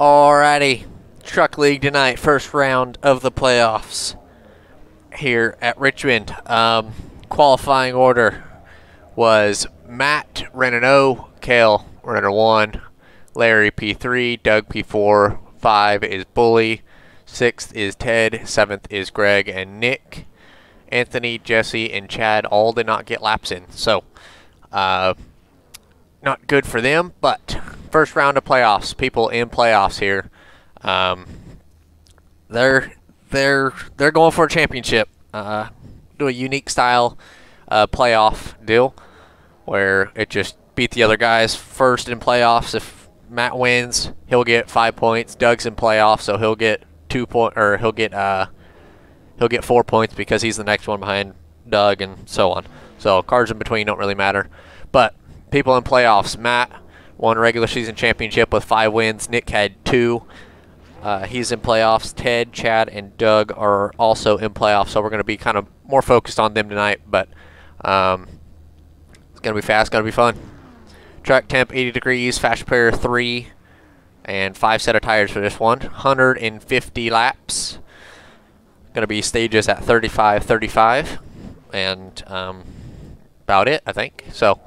Alrighty, Truck League tonight, first round of the playoffs here at Richmond. Qualifying order was Matt running 0, Kale running 1, Larry P3, Doug P4, 5 is Bully, 6th is Ted, 7th is Greg and Nick. Anthony, Jesse, and Chad all did not get laps in, so not good for them, but first round of playoffs, people in playoffs here. They're going for a championship. Do a unique style playoff deal where it just beat the other guys first in playoffs. If Matt wins, he'll get 5 points. Doug's in playoffs, so he'll get 2 points, or he'll get 4 points because he's the next one behind Doug, and so on. So cards in between don't really matter. But people in playoffs, Matt won regular season championship with 5 wins. Nick had 2. He's in playoffs. Ted, Chad, and Doug are also in playoffs, so we're going to be kind of more focused on them tonight. But it's going to be fast, going to be fun. Track temp 80 degrees, fast prepare 3, and 5 set of tires for this one. 150 laps. Going to be stages at 35, 35, and about it, I think. So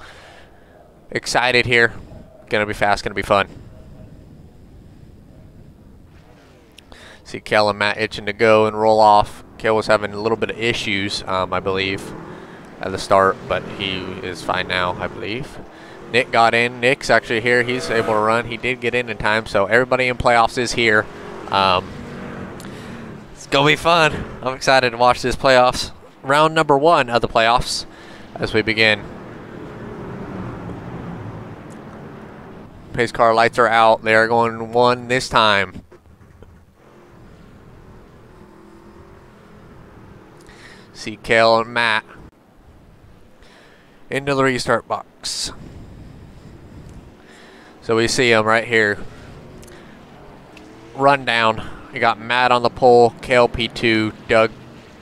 excited here. Going to be fast, going to be fun. See Kel and Matt itching to go and roll off. Kel was having a little bit of issues, I believe, at the start, but he is fine now, I believe. Nick got in. Nick's actually here. He's able to run. He did get in time, so everybody in playoffs is here. It's going to be fun. I'm excited to watch this playoffs. Round number 1 of the playoffs as we begin. Pace car lights are out. They are going 1 this time. See Kale and Matt into the restart box. So we see them right here. Rundown. You got Matt on the pole, Kale P2, Doug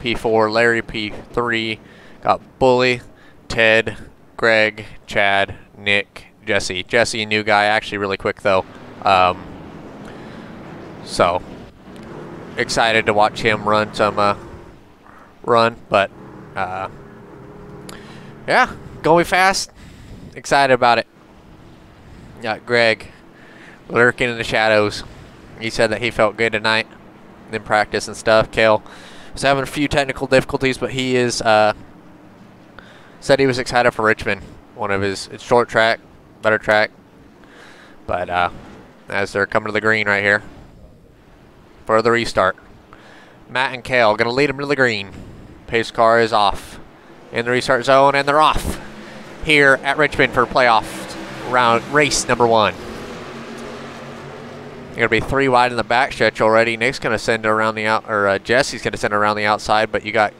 P4, Larry P3. Got Bully, Ted, Greg, Chad, Nick, Jesse. Jesse, a new guy, actually really quick though. So excited to watch him run some but yeah, going fast. Excited about it. Got Greg lurking in the shadows. He said that he felt good tonight in practice and stuff. Kale was having a few technical difficulties, but he is said he was excited for Richmond. One of his, it's short track, better track. But as they're coming to the green right here for the restart, Matt and Kale going to lead them to the green. Pace car is off in the restart zone, and they're off here at Richmond for playoff round race number 1. You're going to be 3 wide in the backstretch already. Nick's going to send it around the out, or Jesse's going to send it around the outside, but you got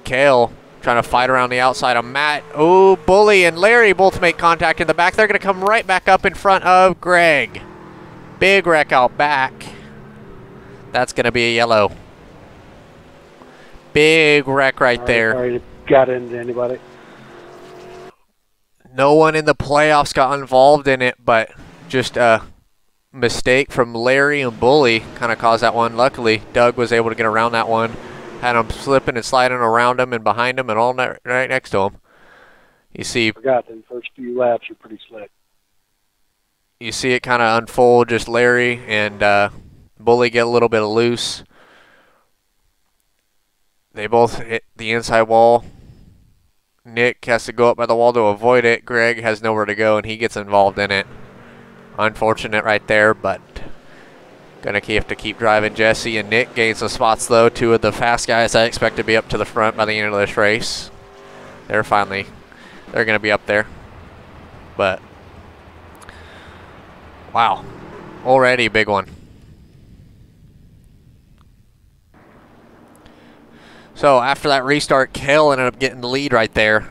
Kale trying to fight around the outside of Matt. Oh, Bully and Larry both make contact in the back. They're going to come right back up in front of Greg. Big wreck out back. That's going to be a yellow. Big wreck right there. Already got into anybody? No one in the playoffs got involved in it, but just a mistake from Larry and Bully kind of caused that one. Luckily, Doug was able to get around that one. Had him slipping and sliding around him and behind him and all right next to him. You see, I forgot the first few laps are pretty slick. You see it kind of unfold. Just Larry and Bully get a little bit of loose. They both hit the inside wall. Nick has to go up by the wall to avoid it. Greg has nowhere to go, and he gets involved in it. Unfortunate right there, but gonna have to keep driving. Jesse and Nick gain some spots, though. 2 of the fast guys I expect to be up to the front by the end of this race. They're gonna be up there. But, wow, already a big one. So after that restart, Kale ended up getting the lead right there.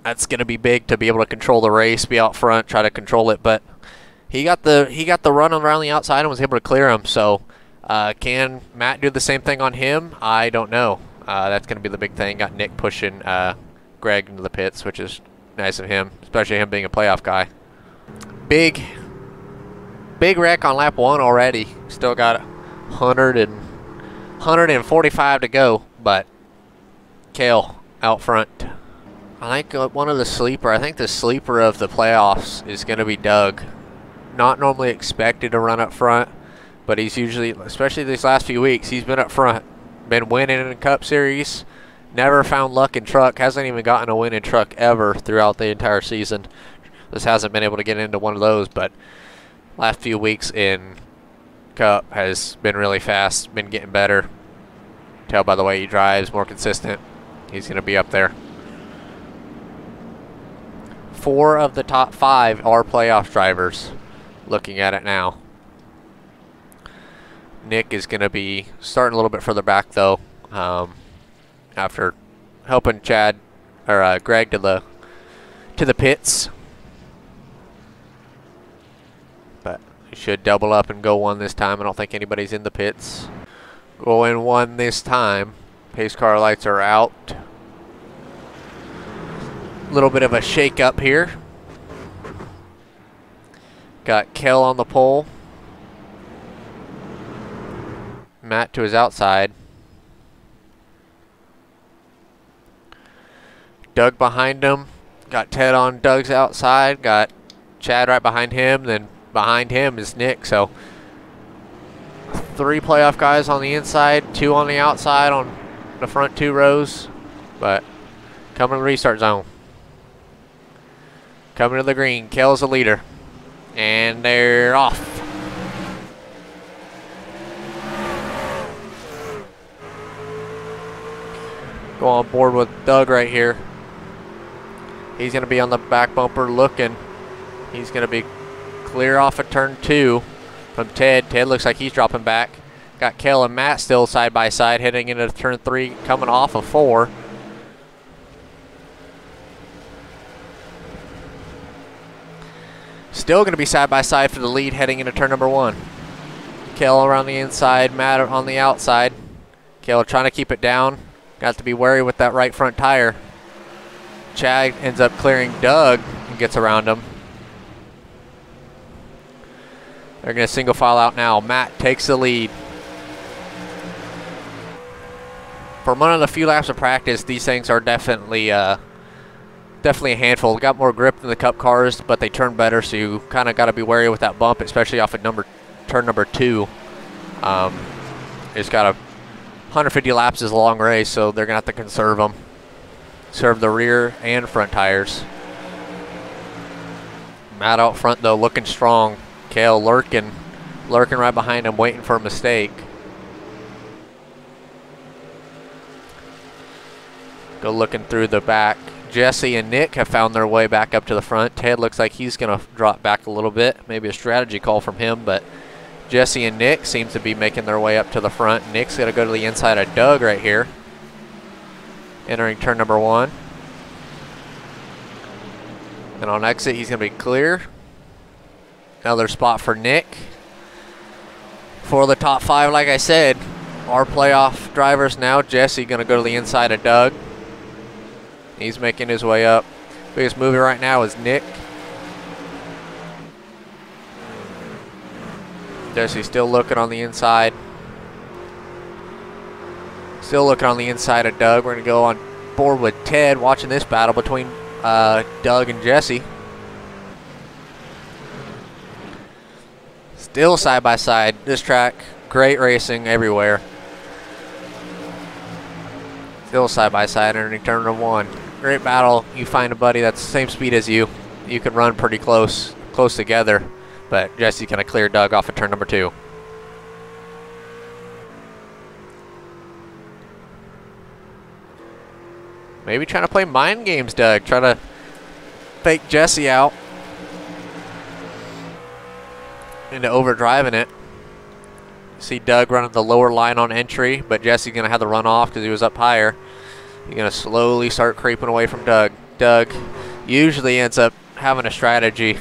That's going to be big to be able to control the race, be out front, try to control it. But he got the run around the outside and was able to clear him. So can Matt do the same thing on him? I don't know. That's going to be the big thing. Got Nick pushing Greg into the pits, which is nice of him, especially him being a playoff guy. Big big wreck on lap 1 already. Still got 145 to go, but Cale out front. I think I think the sleeper of the playoffs is going to be Doug. Not normally expected to run up front, but he's usually, especially these last few weeks, he's been up front. Been winning in the Cup Series. Never found luck in truck. Hasn't even gotten a win in truck ever throughout the entire season. Just hasn't been able to get into one of those, but last few weeks in Cup has been really fast, been getting better. Tell by the way he drives, more consistent. He's going to be up there. 4 of the top 5 are playoff drivers. Looking at it now. Nick is going to be starting a little bit further back though, after helping Greg to the pits. But he should double up and go 1 this time. I don't think anybody's in the pits. Going 1 this time. Pace car lights are out. A little bit of a shake up here. Got Cale on the pole. Matt to his outside. Doug behind him. Got Ted on Doug's outside. Got Chad right behind him. Then behind him is Nick. So 3 playoff guys on the inside, 2 on the outside on the front 2 rows. But coming to the restart zone. Coming to the green. Cale's the leader. And they're off. Go on board with Doug right here. He's going to be on the back bumper looking. He's going to be clear off of turn 2 from Ted. Ted looks like he's dropping back. Got Cale and Matt still side by side heading into turn 3, coming off of 4. Still going to be side by side for the lead heading into turn number 1. Cale around the inside, Matt on the outside. Cale trying to keep it down. Got to be wary with that right front tire. Chad ends up clearing Doug and gets around him. They're going to single file out now. Matt takes the lead. For one of the few laps of practice, these things are definitely a handful. Got more grip than the Cup cars, but they turn better, so you kind of got to be wary with that bump, especially off of turn number 2. It's got 150 laps is a long race, so they're going to have to conserve them. Serve the rear and front tires. Matt out front, though, looking strong. Cale lurking right behind him, waiting for a mistake. Go looking through the back. Jesse and Nick have found their way back up to the front. Ted looks like he's going to drop back a little bit. Maybe a strategy call from him, but Jesse and Nick seem to be making their way up to the front. Nick's going to go to the inside of Doug right here. Entering turn number 1. And on exit, he's going to be clear. Another spot for Nick. For the top 5, like I said, our playoff drivers now. Jesse going to go to the inside of Doug. He's making his way up. Biggest mover right now is Nick. Jesse's still looking on the inside. Still looking on the inside of Doug. We're going to go on board with Ted, watching this battle between Doug and Jesse. Still side by side. This track, great racing everywhere. Still side by side entering turn number 1. Great battle. You find a buddy that's the same speed as you. You can run pretty close together. But Jesse's going to clear Doug off of turn number 2. Maybe trying to play mind games, Doug. Try to fake Jesse out into overdriving it. See Doug running the lower line on entry, but Jesse's going to have to run off because he was up higher. He's going to slowly start creeping away from Doug. Doug usually ends up having a strategy.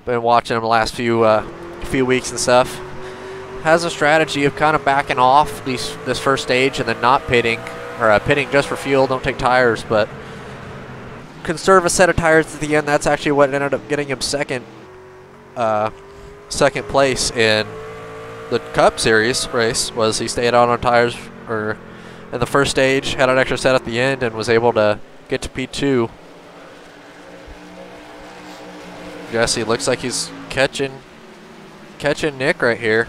Been watching him the last few weeks and stuff. Has a strategy of kind of backing off this first stage and then not pitting, or pitting just for fuel, don't take tires, but conserve a set of tires at the end. That's actually what ended up getting him second second place in the Cup Series race was he stayed out on tires or in the first stage, had an extra set at the end, and was able to get to P2. Jesse looks like he's catching Nick right here.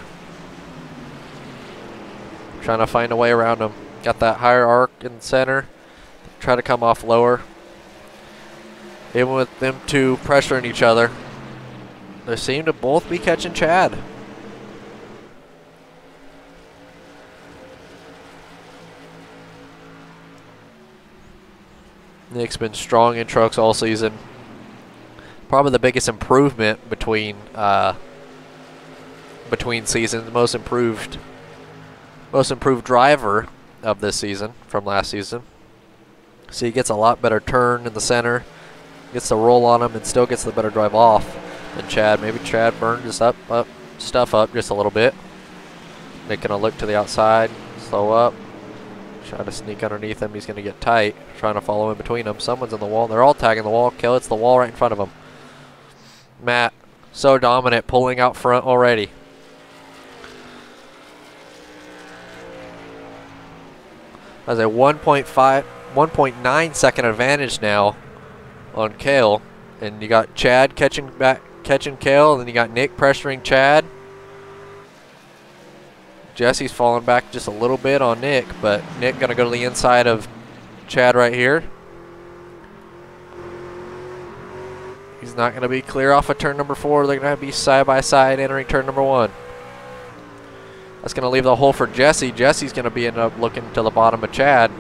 Trying to find a way around him. Got that higher arc in the center. Try to come off lower. Even with them two pressuring each other, they seem to both be catching Chad. Nick's been strong in trucks all season. Probably the biggest improvement between seasons. Most improved driver of this season from last season. So he gets a lot better turn in the center, gets the roll on him, and still gets the better drive off than Chad. Maybe Chad burned his stuff up just a little bit. Nick gonna look to the outside, slow up, try to sneak underneath him. He's gonna get tight, trying to follow in between them. Someone's in the wall. They're all tagging the wall. Kel hits the wall right in front of him. Matt, so dominant, pulling out front already. Has a 1.9 second advantage now on Cale, and you got Chad catching Cale, and then you got Nick pressuring Chad. Jesse's falling back just a little bit on Nick, but Nick gonna go to the inside of Chad right here. He's not gonna be clear off of turn number 4. They're gonna be side by side entering turn number 1. That's gonna leave the hole for Jesse. Jesse's gonna end up looking to the bottom of Chad.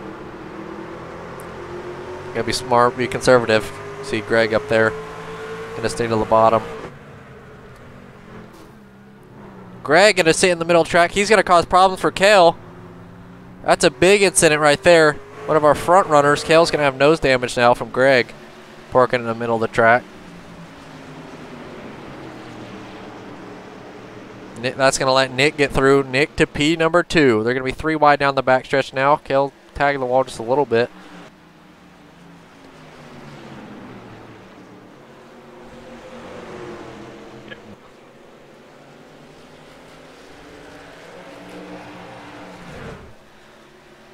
Gotta be smart, be conservative. See Greg up there, gonna stay to the bottom. Greg gonna sit in the middle of the track. He's gonna cause problems for Cale. That's a big incident right there. One of our front runners. Cale's gonna have nose damage now from Greg parking in the middle of the track. That's gonna let Nick get through. Nick to P number 2. They're gonna be 3 wide down the backstretch now. Cale tagging the wall just a little bit.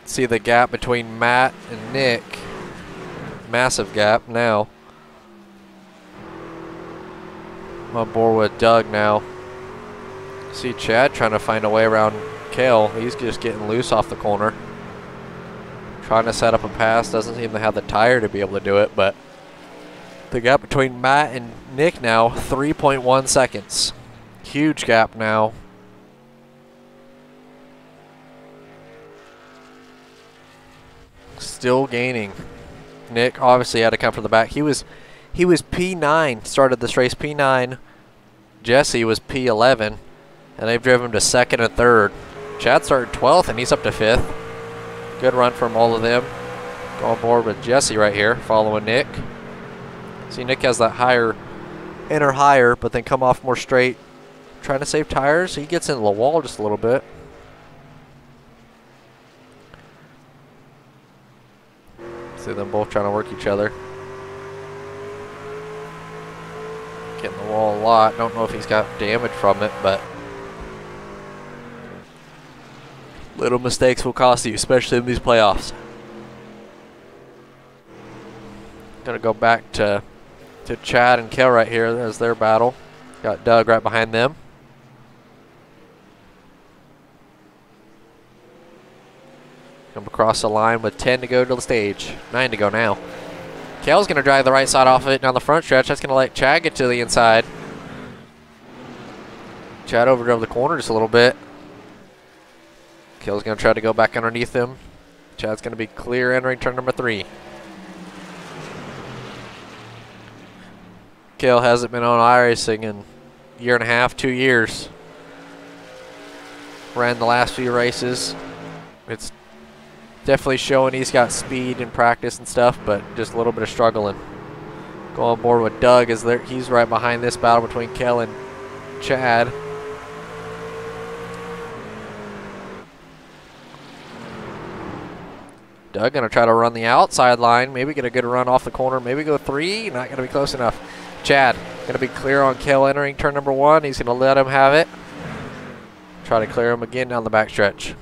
See the gap between Matt and Nick. Massive gap now. I'm on board with Doug now. See Chad trying to find a way around Cale. He's just getting loose off the corner. Trying to set up a pass. Doesn't even have the tire to be able to do it, but the gap between Matt and Nick now, 3.1 seconds. Huge gap now. Still gaining. Nick obviously had to come from the back. He was P9, started this race P9. Jesse was P11, and they've driven him to 2nd and 3rd. Chad started 12th, and he's up to 5th. Good run from all of them. Go on board with Jesse right here, following Nick. See, Nick has that higher, enter higher, but then come off more straight. Trying to save tires. He gets into the wall just a little bit. See them both trying to work each other. Getting the wall a lot. Don't know if he's got damage from it, but little mistakes will cost you, especially in these playoffs. Gonna go back to Chad and Cale right here. There's their battle. Got Doug right behind them. Come across the line with 10 to go to the stage. 9 to go now. Cale's going to drive the right side off of it down the front stretch. That's going to let Chad get to the inside. Chad overdrove the corner just a little bit. Cale's going to try to go back underneath him. Chad's going to be clear entering turn number 3. Cale hasn't been on iRacing in a year and a half, 2 years. Ran the last few races. It's definitely showing he's got speed in practice and stuff, but just a little bit of struggling. Go on board with Doug as he's right behind this battle between Cale and Chad. Doug gonna try to run the outside line, maybe get a good run off the corner, maybe go 3, not gonna be close enough. Chad, going to be clear on Cale entering turn number 1. He's going to let him have it. Try to clear him again down the backstretch.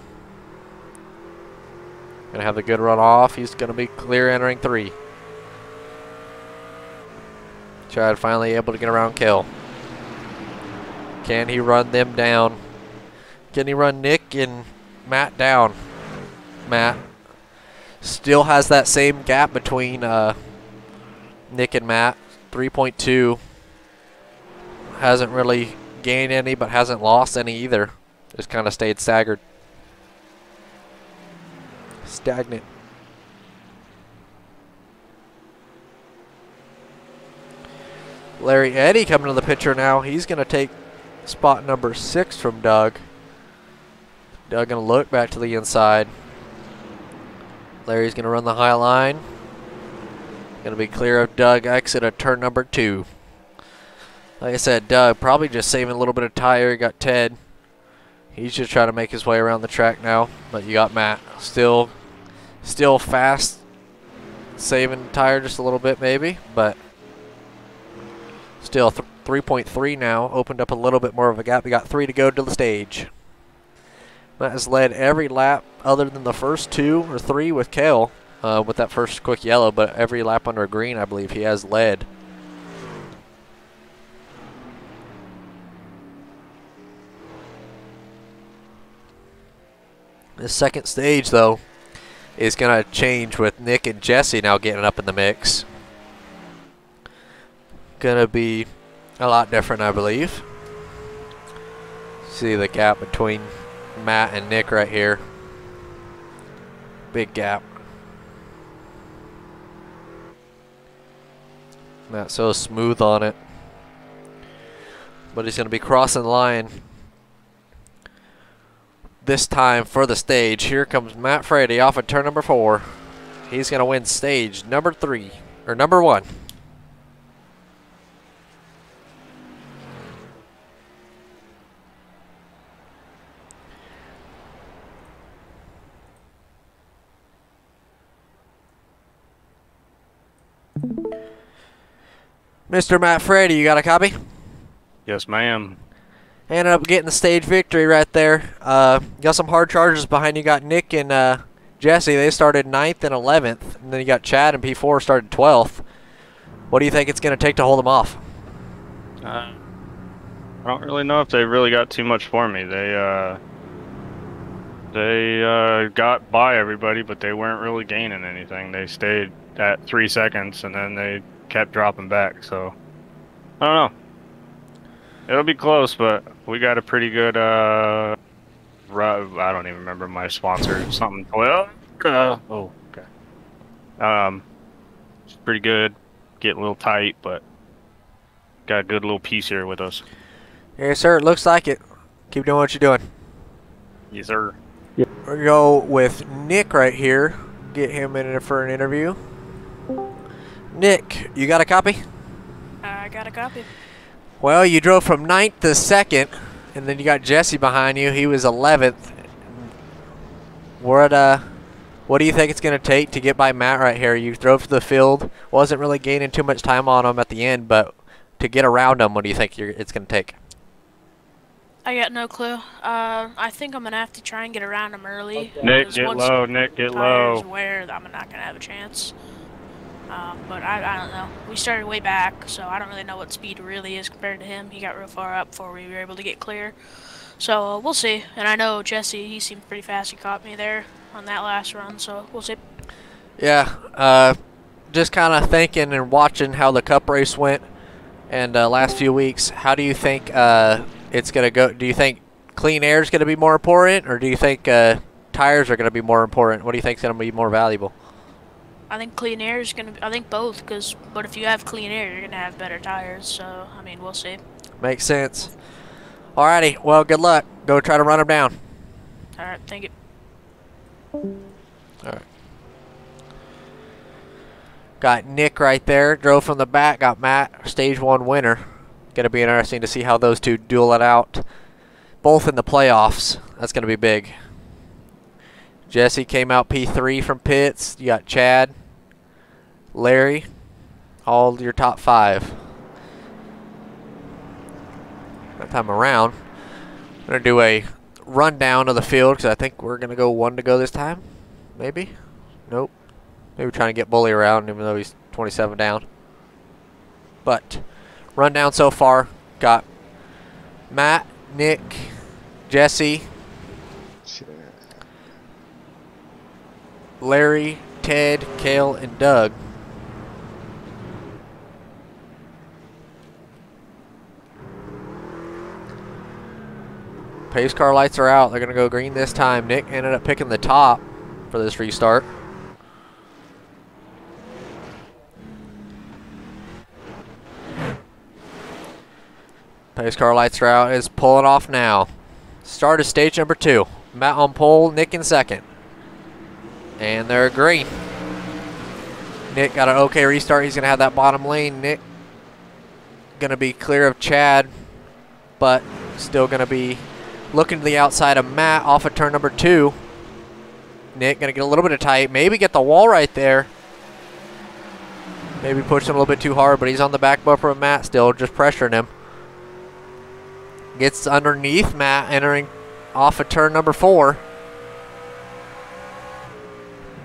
Going to have the good run off. He's going to be clear entering 3. Chad finally able to get around Cale. Can he run them down? Can he run Nick and Matt down? Matt still has that same gap between Nick and Matt. 3.2. Hasn't really gained any, but hasn't lost any either. Just kind of stayed staggered. Stagnant. Larry Eddy coming to the picture now. He's going to take spot number 6 from Doug. Doug going to look back to the inside. Larry's going to run the high line. Going to be clear of Doug exit at turn number 2. Like I said, Doug probably just saving a little bit of tire. You got Ted. He's just trying to make his way around the track now. But you got Matt. Still fast. Saving tire just a little bit maybe. But still 3.3 now. Opened up a little bit more of a gap. We got 3 to go to the stage. Matt has led every lap other than the first 2 or 3 with Cale. With that first quick yellow, but every lap under green, I believe he has led. The second stage, though, is going to change with Nick and Jesse now getting up in the mix. Going to be a lot different, I believe. See the gap between Matt and Nick right here. Big gap. Not so smooth on it. But he's going to be crossing the line this time for the stage. Here comes Matt Frady off at turn number 4. He's going to win stage number 3, or number 1. Mr. Matt Frady, you got a copy? Yes, ma'am. Ended up getting the stage victory right there. Got some hard charges behind you. Got Nick and Jesse. They started 9th and 11th. And then you got Chad and P4 started 12th. What do you think it's going to take to hold them off? I don't really know if they really got too much for me. They got by everybody, but they weren't really gaining anything. They stayed at 3 seconds, and then they kept dropping back. So I don't know. It'll be close, but we got a pretty good. I don't even remember my sponsor. Something 12. Oh, okay. It's pretty good. Getting a little tight, but got a good little piece here with us. Yes, sir. It looks like it. Keep doing what you're doing. Yes, sir. We're going to go with Nick right here. Get him in for an interview. Nick, you got a copy? I got a copy. Well, you drove from 9th to 2nd, and then you got Jesse behind you. He was 11th. What do you think it's going to take to get by Matt right here? You drove to the field. Wasn't really gaining too much time on him at the end, but to get around him, what do you think it's going to take? I got no clue. I think I'm going to have to try and get around him early. Nick, get low. Nick, get low. Where I'm not going to have a chance. But I don't know. We started way back, so I don't really know what speed really is compared to him. He got real far up before we were able to get clear. So we'll see. And I know Jesse, he seemed pretty fast. He caught me there on that last run, so we'll see. Yeah, just kind of thinking and watching how the Cup race went and last few weeks. How do you think it's going to go? Do you think clean air is going to be more important, or do you think tires are going to be more important? What do you think is going to be more valuable? I think clean air is going to be, I think both, but if you have clean air, you're going to have better tires, so, I mean, we'll see. Makes sense. Alrighty, well, good luck. Go try to run them down. Alright, thank you. Alright. Got Nick right there. Drove from the back. Got Matt, stage 1 winner. Going to be interesting to see how those two duel it out. Both in the playoffs. That's going to be big. Jesse came out P3 from pits. You got Chad, Larry, all your top 5. that time around. I'm going to do a rundown of the field because I think we're going to go 1 to go this time. Maybe? Nope. Maybe trying to get Bully around even though he's 27 down. But rundown so far, got Matt, Nick, Jesse, Larry, Ted, Kale, and Doug. Pace car lights are out. They're going to go green this time. Nick ended up picking the top for this restart. Pace car lights are out. It's pulling off now. Start of stage number 2. Matt on pole, Nick in second. And they're green. Nick got an okay restart. He's going to have that bottom lane. Nick going to be clear of Chad, but still going to be looking to the outside of Matt off of turn number 2. Nick going to get a little bit of tight. Maybe get the wall right there. Maybe push him a little bit too hard, but he's on the back bumper of Matt still, just pressuring him. Gets underneath Matt, entering off of turn number 4.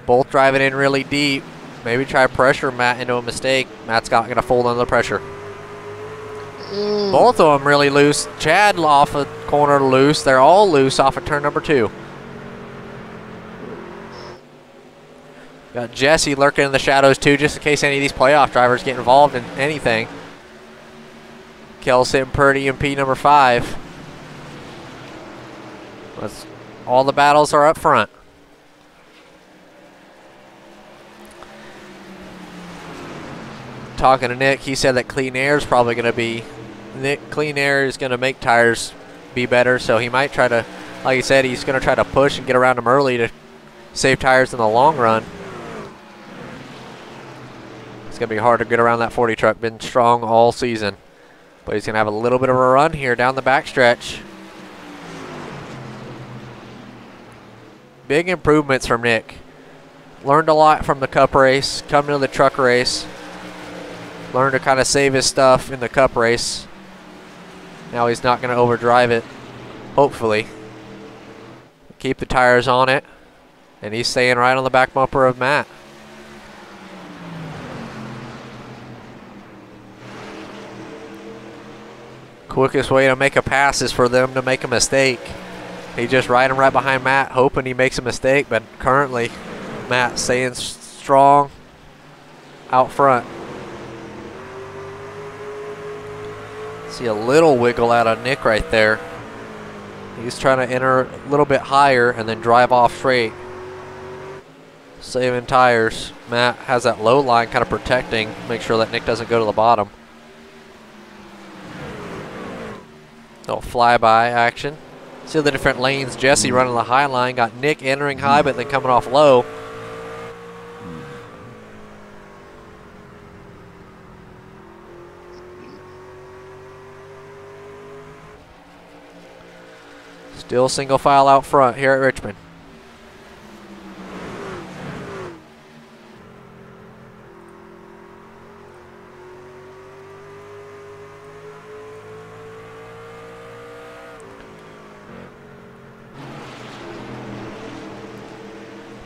Both driving in really deep. Maybe try to pressure Matt into a mistake. Matt's not going to fold under the pressure. Both of them really loose. Chad off a corner loose. They're all loose off of turn number 2. Got Jesse lurking in the shadows too, just in case any of these playoff drivers get involved in anything. Kel sitting pretty in P number 5. All the battles are up front. Talking to Nick, he said that clean air is probably going to be clean air is going to make tires be better, so he might try to, like he said, he's going to try to push and get around them early to save tires in the long run. It's going to be hard to get around that 40 truck. Been strong all season, but he's going to have a little bit of a run here down the backstretch. Big improvements from Nick. Learned a lot from the Cup race, coming to the truck race. Learned to kind of save his stuff in the Cup race. Now he's not going to overdrive it, hopefully. Keep the tires on it. And he's staying right on the back bumper of Matt. Quickest way to make a pass is for them to make a mistake. He just riding right behind Matt, hoping he makes a mistake, but currently Matt staying strong out front. See a little wiggle out of Nick right there. He's trying to enter a little bit higher and then drive off straight. Saving tires. Matt has that low line kind of protecting, make sure that Nick doesn't go to the bottom. Little flyby action. See the different lanes. Jesse running the high line. Got Nick entering high, but then coming off low. Still single file out front here at Richmond.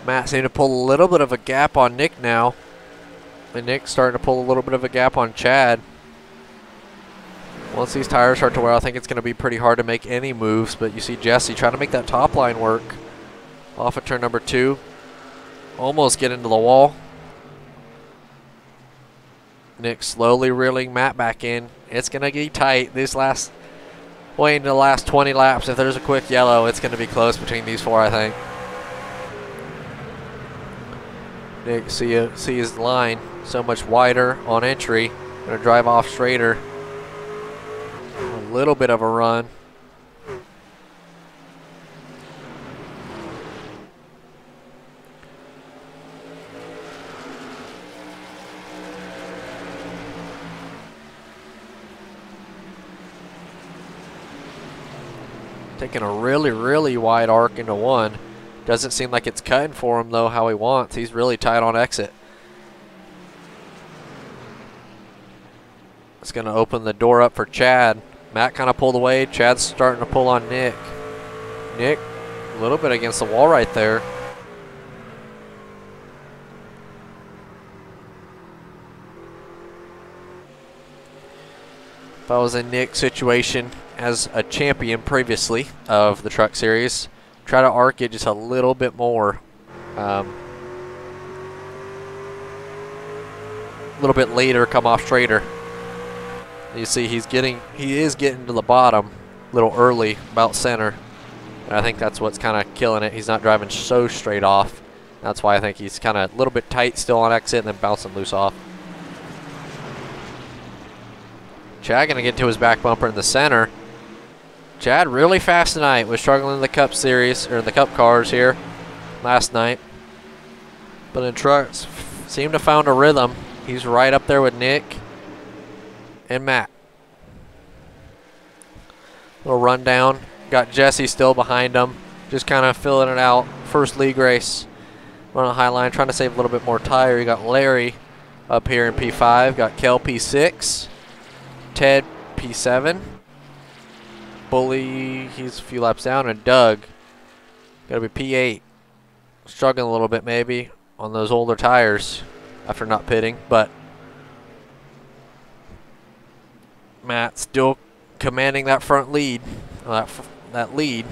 Matt seemed to pull a little bit of a gap on Nick now. And Nick's starting to pull a little bit of a gap on Chad. Once these tires start to wear, I think it's going to be pretty hard to make any moves. But you see Jesse trying to make that top line work. Off of turn number 2. Almost get into the wall. Nick slowly reeling Matt back in. It's going to get tight. This last, waiting the last 20 laps. If there's a quick yellow, it's going to be close between these 4, I think. Nick, see his line so much wider on entry. Gonna drive off straighter. A little bit of a run. Taking a really, really wide arc into 1. Doesn't seem like it's cutting for him, though, how he wants. He's really tight on exit. It's going to open the door up for Chad. Matt kind of pulled away. Chad's starting to pull on Nick. Nick, a little bit against the wall right there. If I was in Nick's situation as a champion previously of the Truck Series, try to arc it just a little bit more. A little bit later, come off straighter. You see he is getting to the bottom a little early, about center. And I think that's what's kind of killing it. He's not driving so straight off. That's why I think he's kind of a little bit tight still on exit and then bouncing loose off. Chad gonna get to his back bumper in the center. Chad really fast tonight. Was struggling in the Cup Series, or the Cup cars here last night. But in trucks, seemed to found a rhythm. He's right up there with Nick and Matt. Little rundown. Got Jesse still behind him. Just kind of filling it out. First league race. Running a high line, trying to save a little bit more tire. You got Larry up here in P5. Got Kel P6. Ted P7. Bully, he's a few laps down. And Doug, got to be P8. Struggling a little bit maybe on those older tires after not pitting. But Matt still commanding that front lead. That lead.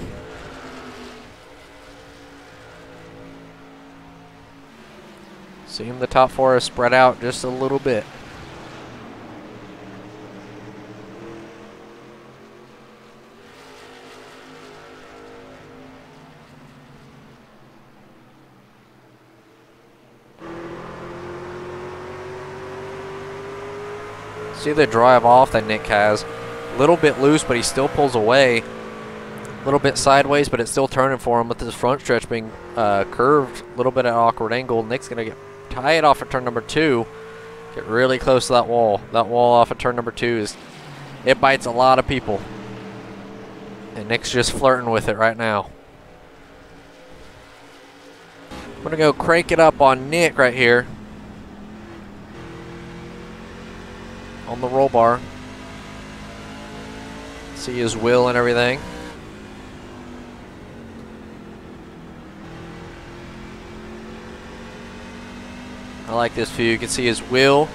Seeing the top four is spread out just a little bit. See the drive off that Nick has. A little bit loose, but he still pulls away. A little bit sideways, but it's still turning for him with his front stretch being curved. A little bit at an awkward angle. Nick's going to tie it off at turn number 2. Get really close to that wall. That wall off at turn number 2 it bites a lot of people. And Nick's just flirting with it right now. I'm going to go crank it up on Nick right here. On the roll bar. See his wheel and everything. I like this view. You can see his wheel,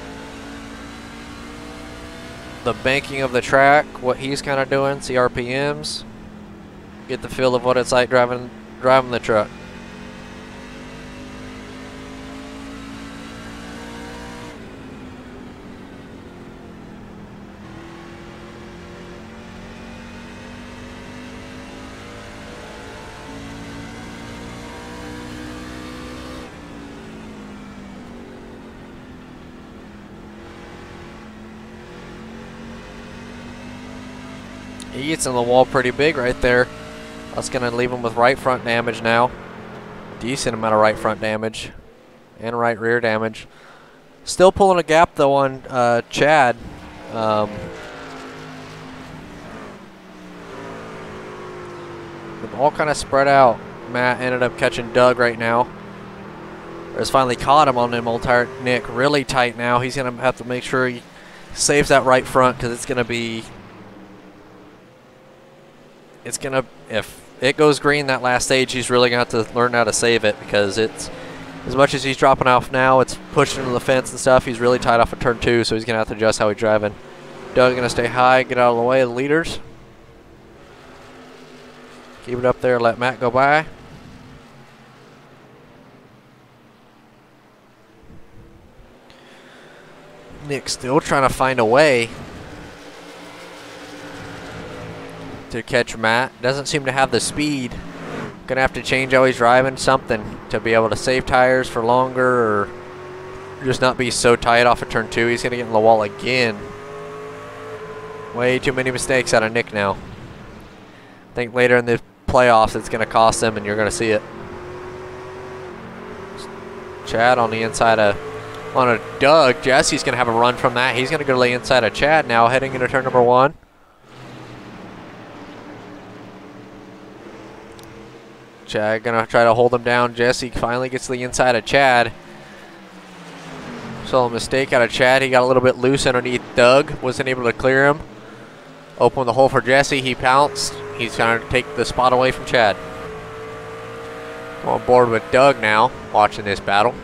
the banking of the track, what he's kind of doing, see RPMs, get the feel of what it's like driving the truck. He gets in the wall pretty big right there. That's going to leave him with right front damage now. Decent amount of right front damage. And right rear damage. Still pulling a gap though on Chad. They've all kind of spread out. Matt ended up catching Doug right now. Has finally caught him on the old tire. Nick really tight now. He's going to have to make sure he saves that right front because it's going to be... if it goes green that last stage, he's really going to have to learn how to save it because it's, as much as he's dropping off now, it's pushing into the fence and stuff. He's really tight off of turn 2, so he's going to have to adjust how he's driving. Doug going to stay high, get out of the way of the leaders. Keep it up there, let Matt go by. Nick still trying to find a way to catch Matt. Doesn't seem to have the speed. Gonna have to change how he's driving, something to be able to save tires for longer or just not be so tight off of turn 2. He's gonna get in the wall again. Way too many mistakes out of Nick now. I think later in the playoffs it's gonna cost him and you're gonna see it. Chad on the inside of Doug. Jesse's gonna have a run from that. He's gonna go to the inside of Chad now, heading into turn number 1. Chad gonna try to hold him down. Jesse finally gets to the inside of Chad. Saw a mistake out of Chad. He got a little bit loose underneath Doug. Wasn't able to clear him. Open the hole for Jesse. He pounced. He's going to take the spot away from Chad. On board with Doug now, watching this battle.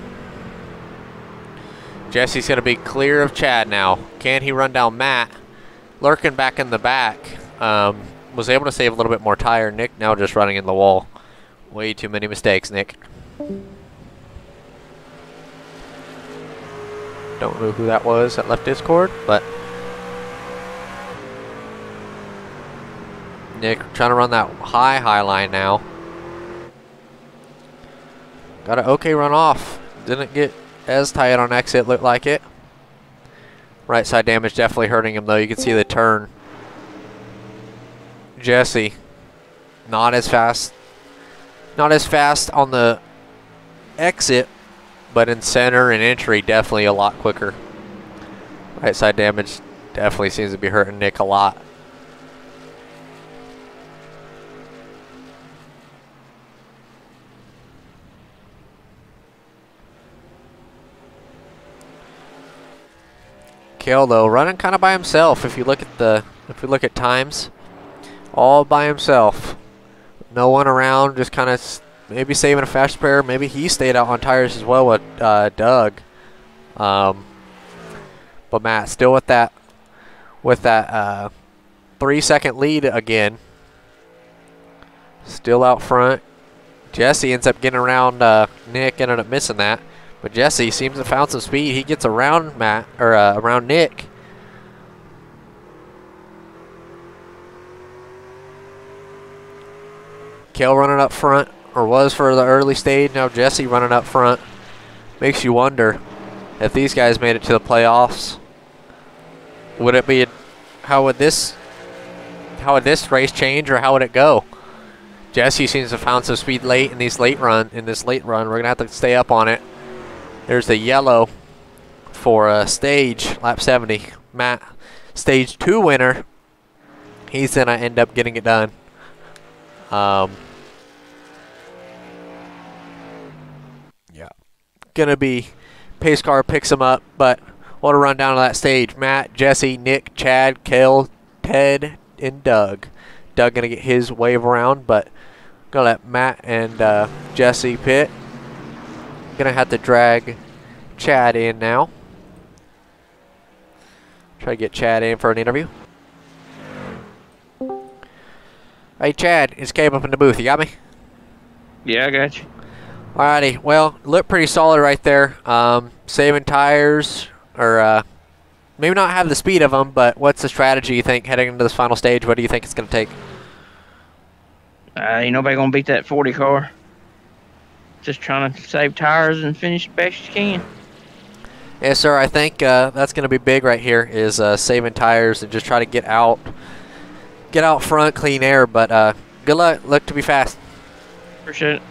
Jesse's going to be clear of Chad now. Can he run down Matt? Lurking back in the back. Was able to save a little bit more tire. Nick now just running in the wall. Way too many mistakes, Nick. Don't know who that was that left Discord, but Nick trying to run that high line now. Got an okay run off. Didn't get as tight on exit, looked like it. Right side damage definitely hurting him though. You can see the turn. Jesse, not as fast on the exit, but in center and entry, definitely a lot quicker. Right side damage definitely seems to be hurting Nick a lot. Kale though running kind of by himself. If you look at times, all by himself. No one around, just kind of maybe saving a fast spare. Maybe he stayed out on tires as well with Doug. But Matt still with that 3-second lead again. Still out front. Jesse ends up getting around Nick, ended up missing that. But Jesse seems to have found some speed. He gets around Matt or around Nick. Kale running up front, or was for the early stage. Now Jesse running up front. Makes you wonder if these guys made it to the playoffs. Would it be? How would this race change, or how would it go? Jesse seems to have found some speed late in this late run. We're gonna have to stay up on it. There's the yellow for stage lap 70. Matt, stage 2 winner. He's gonna end up getting it done. Yeah, gonna be pace car picks him up, but what a run down to that stage. Matt, Jesse, Nick, Chad, Kale, Ted, and Doug. Doug gonna get his wave around, but gonna let Matt and Jesse pit. Gonna have to drag Chad in now. Try to get Chad in for an interview. Hey Chad, it's Cabe up in the booth. You got me? Yeah, I got you. Alrighty. Well, look pretty solid right there. Saving tires, or maybe not have the speed of them, but what's the strategy you think heading into this final stage? What do you think it's going to take? Ain't nobody gonna beat that 40 car. Just trying to save tires and finish the best you can. Yes, sir. I think that's going to be big right here. Is saving tires and just try to get out front, clean air. But good luck. Look to be fast. Appreciate it.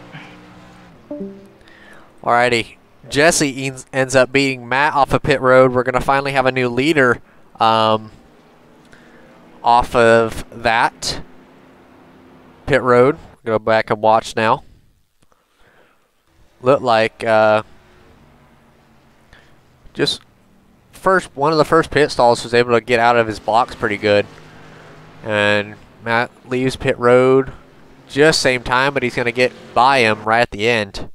Alrighty. Jesse ends up beating Matt off of pit road. We're going to finally have a new leader off of that pit road. Go back and watch now. Looked like just one of the first pit stalls was able to get out of his box pretty good. And Matt leaves pit road just same time, but he's going to get by him right at the end.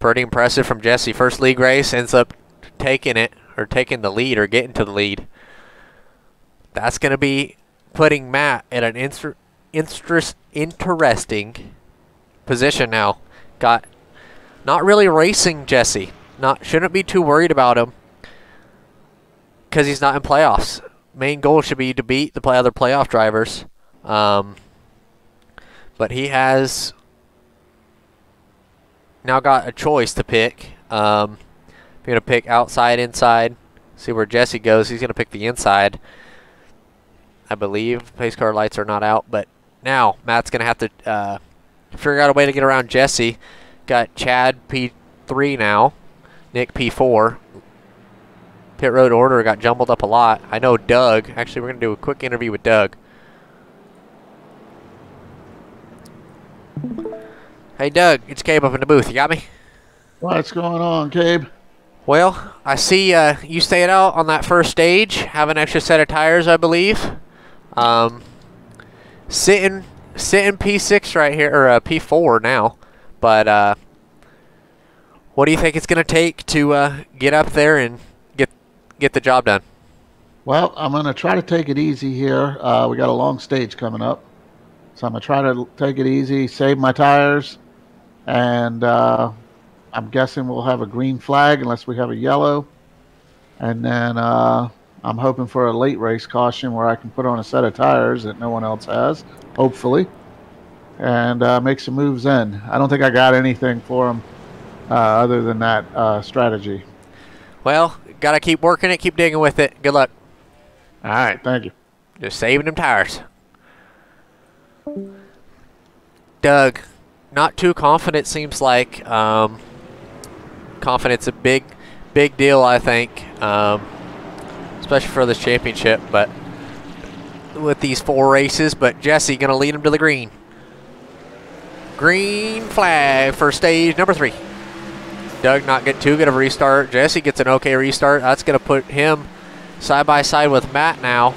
Pretty impressive from Jesse. First league race, ends up taking the lead, or getting to the lead. That's going to be putting Matt in an interesting position now. Not really racing Jesse. Shouldn't be too worried about him because he's not in playoffs. Main goal should be to beat the other playoff drivers. But he has now got a choice to pick. If you're going to pick outside, inside, see where Jesse goes. He's going to pick the inside. I believe pace car lights are not out, but now Matt's going to have to figure out a way to get around Jesse. Got Chad P3 now, Nick P4. Pit road order got jumbled up a lot. I know Doug. Actually, we're going to do a quick interview with Doug. Hey, Doug. It's Cabe up in the booth. You got me? What's going on, Cabe? Well, I see you stayed out on that first stage. Have an extra set of tires, I believe. Sitting P6 right here, or P4 now. But what do you think it's going to take to get up there and get the job done? Well, I'm going to try to take it easy here. We got a long stage coming up. So I'm going to try to take it easy, save my tires, and I'm guessing we'll have a green flag unless we have a yellow. And then I'm hoping for a late race caution where I can put on a set of tires that no one else has, hopefully, and make some moves in. I don't think I got anything for them other than that strategy. Well, got to keep working it, keep digging with it. Good luck. All right, thank you. Just saving them tires. Doug, not too confident seems like. Confidence a big deal, I think, especially for this championship. But with these 4 races, but Jesse gonna lead him to the green. Green flag for stage number 3. Doug not getting too good of a restart. Jesse gets an okay restart. That's gonna put him side by side with Matt now.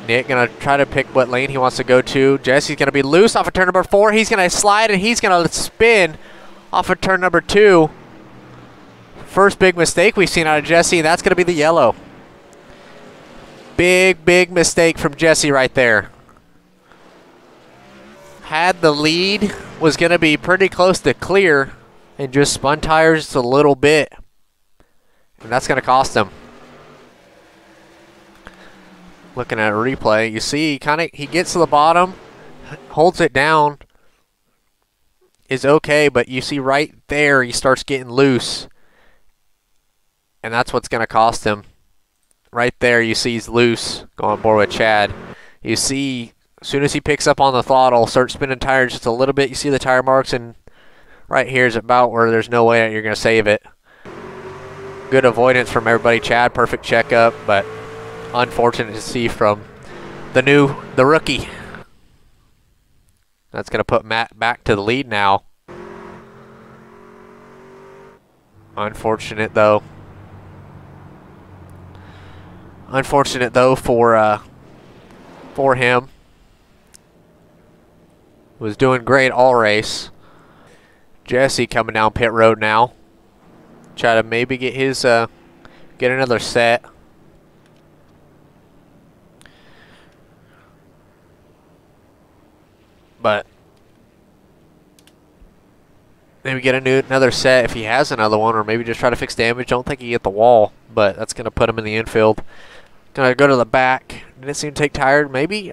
Nick gonna try to pick what lane he wants to go to. Jesse's gonna be loose off of turn number 4. He's gonna slide and he's gonna spin off of turn number 2. First big mistake we've seen out of Jesse, and that's gonna be the yellow. Big mistake from Jesse right there. Had the lead, was gonna be pretty close to clear, and just spun tires just a little bit. And that's gonna cost him. Looking at a replay, you see he gets to the bottom, holds it down, is okay, but you see right there he starts getting loose. And that's what's going to cost him. Right there you see he's loose, going board with Chad. You see, as soon as he picks up on the throttle, starts spinning tires just a little bit, you see the tire marks, and right here is about where there's no way that you're going to save it. Good avoidance from everybody. Chad, perfect checkup, but unfortunate to see from the rookie. That's going to put Matt back to the lead now. Unfortunate though. Unfortunate though for him. Was doing great all race. Jesse coming down pit road now. Try to maybe get his get another set. But maybe get another set if he has another one, or maybe just try to fix damage. Don't think he hit the wall, but that's going to put him in the infield. Going to go to the back. Didn't seem to take tired. Maybe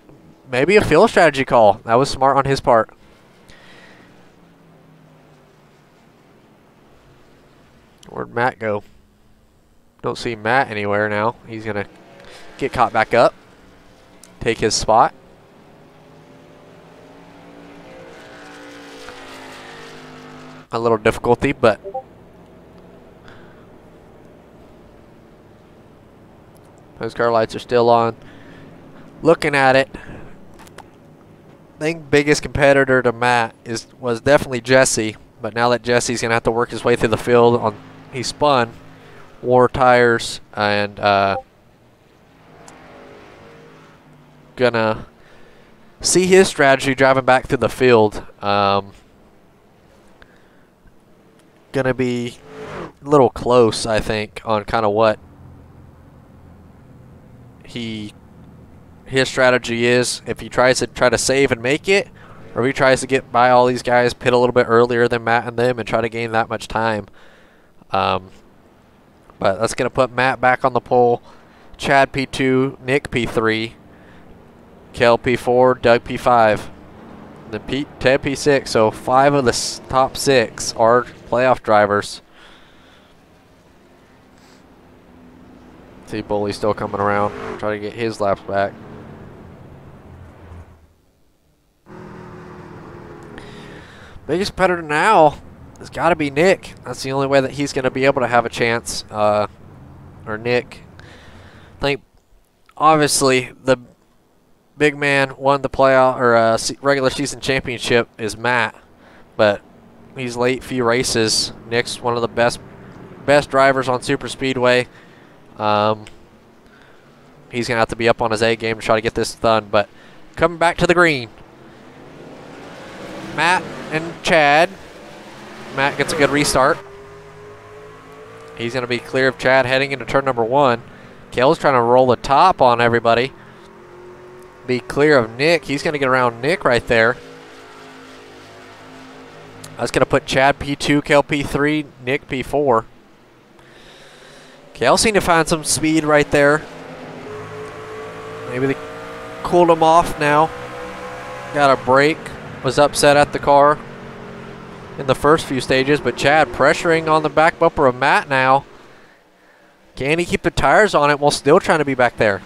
a field strategy call. That was smart on his part. Where'd Matt go? Don't see Matt anywhere now. He's going to get caught back up. Take his spot. A little difficulty, but those car lights are still on. Looking at it, I think biggest competitor to Matt was definitely Jesse, but now that Jesse's gonna have to work his way through the field, he spun, wore tires, and gonna see his strategy driving back through the field. Gonna be a little close, I think, on kind of what his strategy is. If he tries to save and make it, or if he tries to get by all these guys, pit a little bit earlier than Matt and them, and try to gain that much time. But that's gonna put Matt back on the pole. Chad P2, Nick P3, Kel P4, Doug P5. Then Ted P6, so 5 of the top 6 are playoff drivers. See Bully still coming around, try to get his laps back. Biggest competitor now has got to be Nick. That's the only way that he's going to be able to have a chance. Or Nick. I think obviously the big man won the playoff or regular season championship is Matt, but he's late few races. Nick's one of the best drivers on super speedway. he's going to have to be up on his A game to try to get this done. But coming back to the green, Matt and Chad. Matt gets a good restart. He's going to be clear of Chad heading into turn number 1. Kale's trying to roll the top on everybody. Be clear of Nick. He's going to get around Nick right there. That's going to put Chad P2, Kale P3, Nick P4. Kale seemed to find some speed right there. Maybe they cooled him off now. Got a break. Was upset at the car in the first few stages, but Chad pressuring on the back bumper of Matt now. Can he keep the tires on it while still trying to be back there?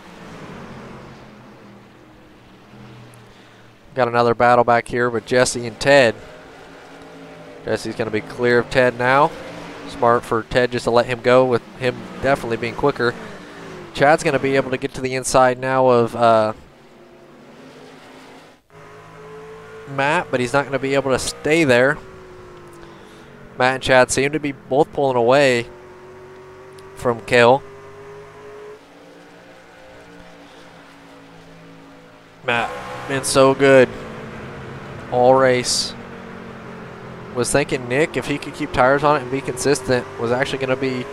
Got another battle back here with Jesse and Ted. Jesse's going to be clear of Ted now. Smart for Ted just to let him go, with him definitely being quicker. Chad's going to be able to get to the inside now of Matt, but he's not going to be able to stay there. Matt and Chad seem to be both pulling away from Kale. Matt been so good all race. Was thinking Nick, if he could keep tires on it and be consistent, was actually going to be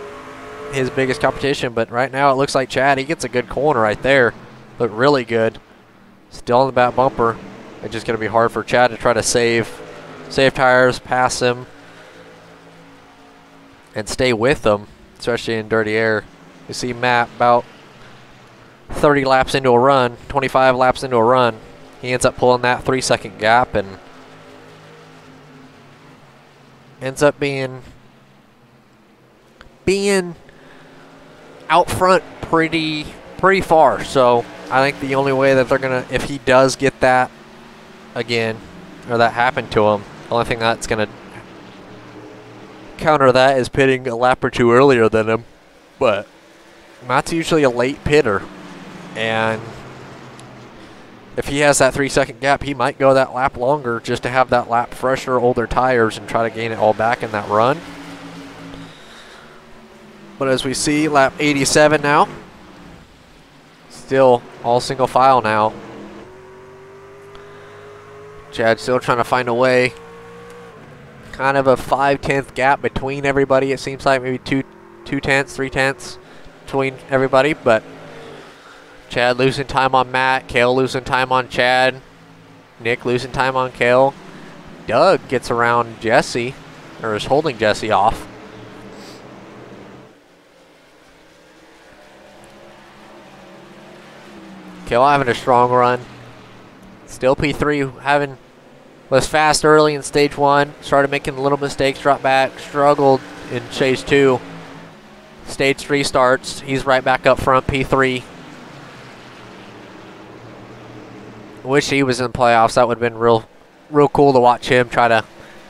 his biggest competition. But right now it looks like Chad, he gets a good corner right there. Looked really good. Still on the back bumper. It's just going to be hard for Chad to try to save tires, pass him, and stay with them, especially in dirty air. You see Matt about 30 laps into a run, 25 laps into a run. He ends up pulling that 3-second gap and ends up being out front pretty far. So I think the only way that they're gonna, if he does get that again, or that happened to him, the only thing that's gonna counter that is pitting a lap or two earlier than him. But Matt's usually a late pitter, and if he has that 3-second gap, he might go that lap longer just to have that lap fresher, older tires, and try to gain it all back in that run. But as we see, lap 87 now. Still all single file now. Chad still trying to find a way. Kind of a 5/10 gap between everybody. It seems like maybe 2 tenths, 3 tenths between everybody, but Chad losing time on Matt, Kale losing time on Chad, Nick losing time on Kale. Doug gets around Jesse, or is holding Jesse off. Kale having a strong run. Still P3 was fast early in stage 1, started making little mistakes, dropped back, struggled in stage 2. Stage 3 starts, he's right back up front, P3. Wish he was in playoffs. That would have been real cool to watch him try to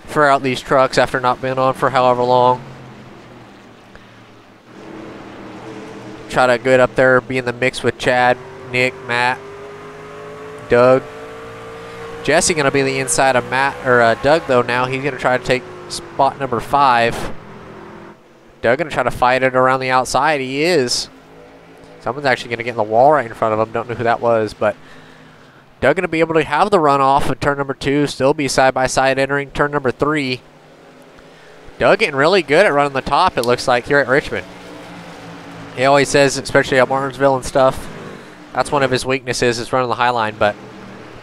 figure out these trucks after not being on for however long. Try to get up there, be in the mix with Chad, Nick, Matt, Doug. Jesse going to be the inside of Matt or Doug though. Now he's going to try to take spot number 5. Doug going to try to fight it around the outside. He is. Someone's actually going to get in the wall right in front of him. Don't know who that was, but Doug going to be able to have the runoff in turn number 2. Still be side by side entering turn number 3. Doug getting really good at running the top, it looks like, here at Richmond. He always says, especially at Martinsville and stuff, that's one of his weaknesses is running the high line, but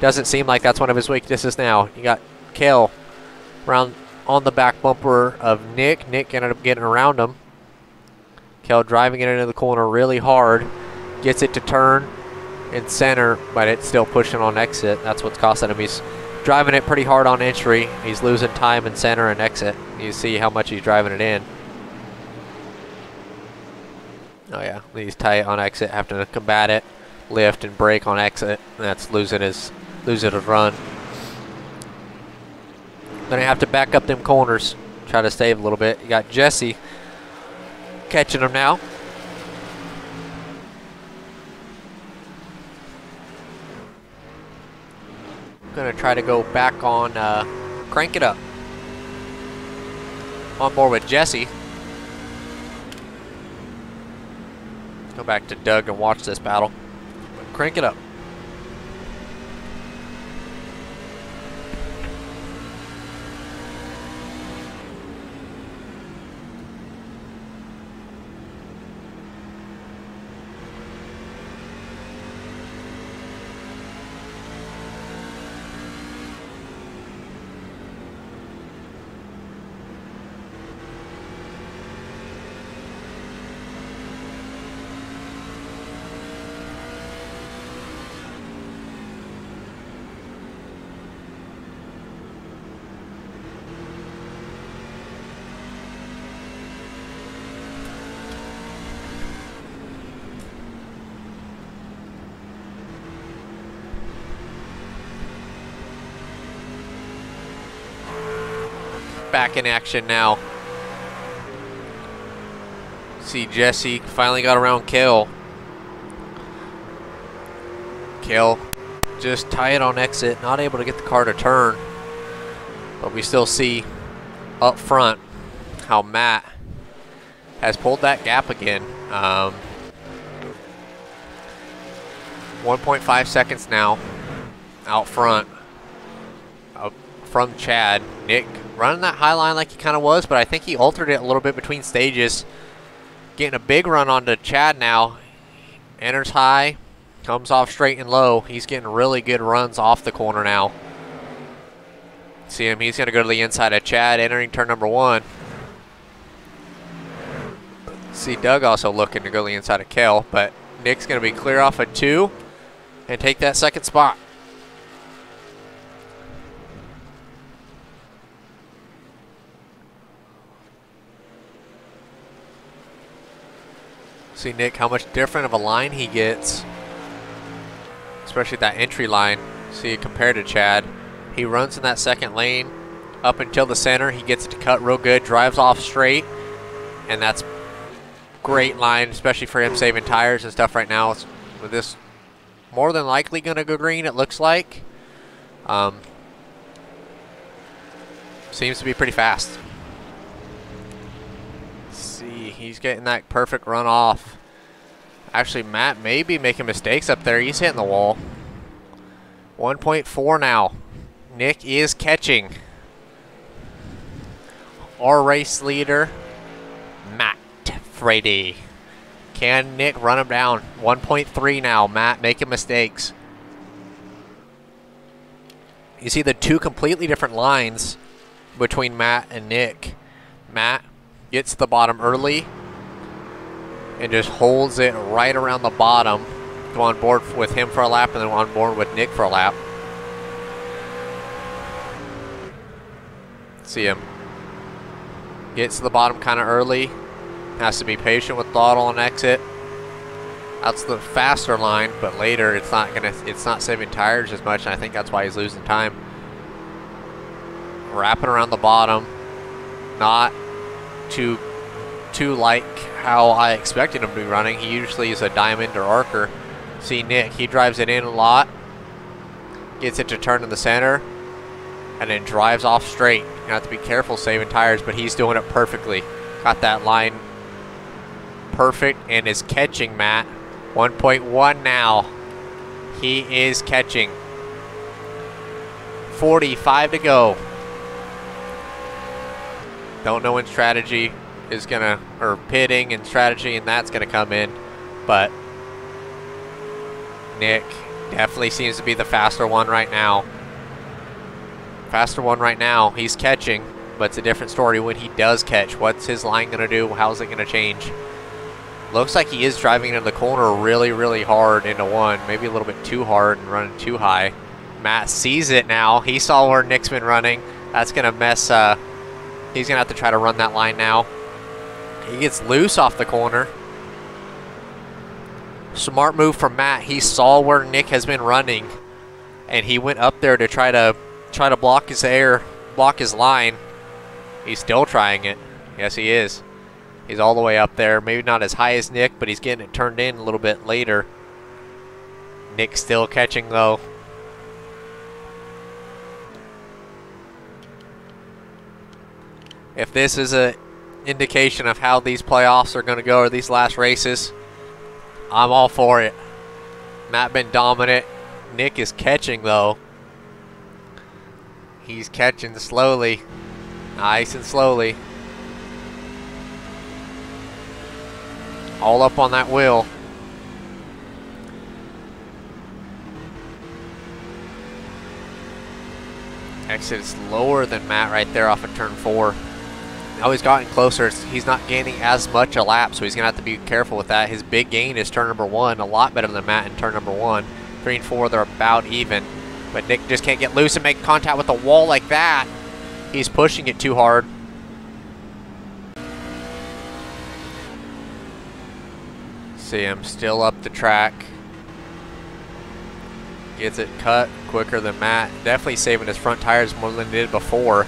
doesn't seem like that's one of his weaknesses now. You got Kale around on the back bumper of Nick. Nick ended up getting around him. Kale driving it into the corner really hard. Gets it to turn in center, but it's still pushing on exit. That's what's costing him. He's driving it pretty hard on entry. He's losing time in center and exit. You see how much he's driving it in. Oh yeah, he's tight on exit, having to combat it, lift and brake on exit. That's losing his run. Gonna have to back up them corners, try to save a little bit. You got Jesse catching him now. Gonna try to go back on Crank It Up. On board with Jesse. Go back to Doug and watch this battle. Crank it up. Back in action now. See Jesse finally got around Kill. Kill just tight on exit, not able to get the car to turn. But we still see up front how Matt has pulled that gap again. 1.5 seconds now out front from Chad. Nick running that high line like he kind of was, but I think he altered it a little bit between stages. Getting a big run onto Chad now. Enters high, comes off straight and low. He's getting really good runs off the corner now. See him, he's going to go to the inside of Chad, entering turn number 1. See Doug also looking to go to the inside of Kel, but Nick's going to be clear off at 2 and take that second spot. See Nick, how much different of a line he gets, especially that entry line. See, compared to Chad, he runs in that second lane up until the center. He gets it to cut real good, drives off straight, and that's great line, especially for him saving tires and stuff right now. With this more than likely going to go green, it looks like. Seems to be pretty fast. See, he's getting that perfect run off. Actually, Matt may be making mistakes up there. He's hitting the wall. 1.4 now. Nick is catching. Our race leader, Matt Frady. Can Nick run him down? 1.3 now. Matt making mistakes. You see the two completely different lines between Matt and Nick. Matt gets to the bottom early and just holds it right around the bottom. Go on board with him for a lap and then on board with Nick for a lap. See him. Gets to the bottom kind of early. Has to be patient with throttle on exit. That's the faster line, but later it's not saving tires as much, and I think that's why he's losing time. Wrapping around the bottom. Not too like how I expected him to be running. He usually is a diamond or archer. See Nick, he drives it in a lot. Gets it to turn in the center. And then drives off straight. You have to be careful saving tires, but he's doing it perfectly. Got that line perfect and is catching Matt. 1.1 now. He is catching. 45 to go. Don't know when strategy is gonna, or pitting and strategy and that's gonna come in, but Nick definitely seems to be the faster one right now. Faster one right now. He's catching, but it's a different story when he does catch. What's his line gonna do? How's it gonna change? Looks like he is driving into the corner really, really hard into one. Maybe a little bit too hard and running too high. Matt sees it now. He saw where Nick's been running. That's gonna mess, he's gonna have to try to run that line now. He gets loose off the corner. Smart move from Matt. He saw where Nick has been running, and he went up there to try to block his air, block his line. He's still trying it. Yes, he is. He's all the way up there. Maybe not as high as Nick, but he's getting it turned in a little bit later. Nick's still catching though. If this is a indication of how these playoffs are going to go, or these last races, I'm all for it. Matt been dominant. Nick is catching though. He's catching slowly. Nice and slowly. All up on that wheel. Exits lower than Matt right there off of turn 4. Now he's gotten closer. He's not gaining as much a lap, so he's going to have to be careful with that. His big gain is turn number 1, a lot better than Matt in turn number 1. 3 and 4, they're about even. But Nick just can't get loose and make contact with the wall like that. He's pushing it too hard. See him still up the track. Gets it cut quicker than Matt. Definitely saving his front tires more than he did before.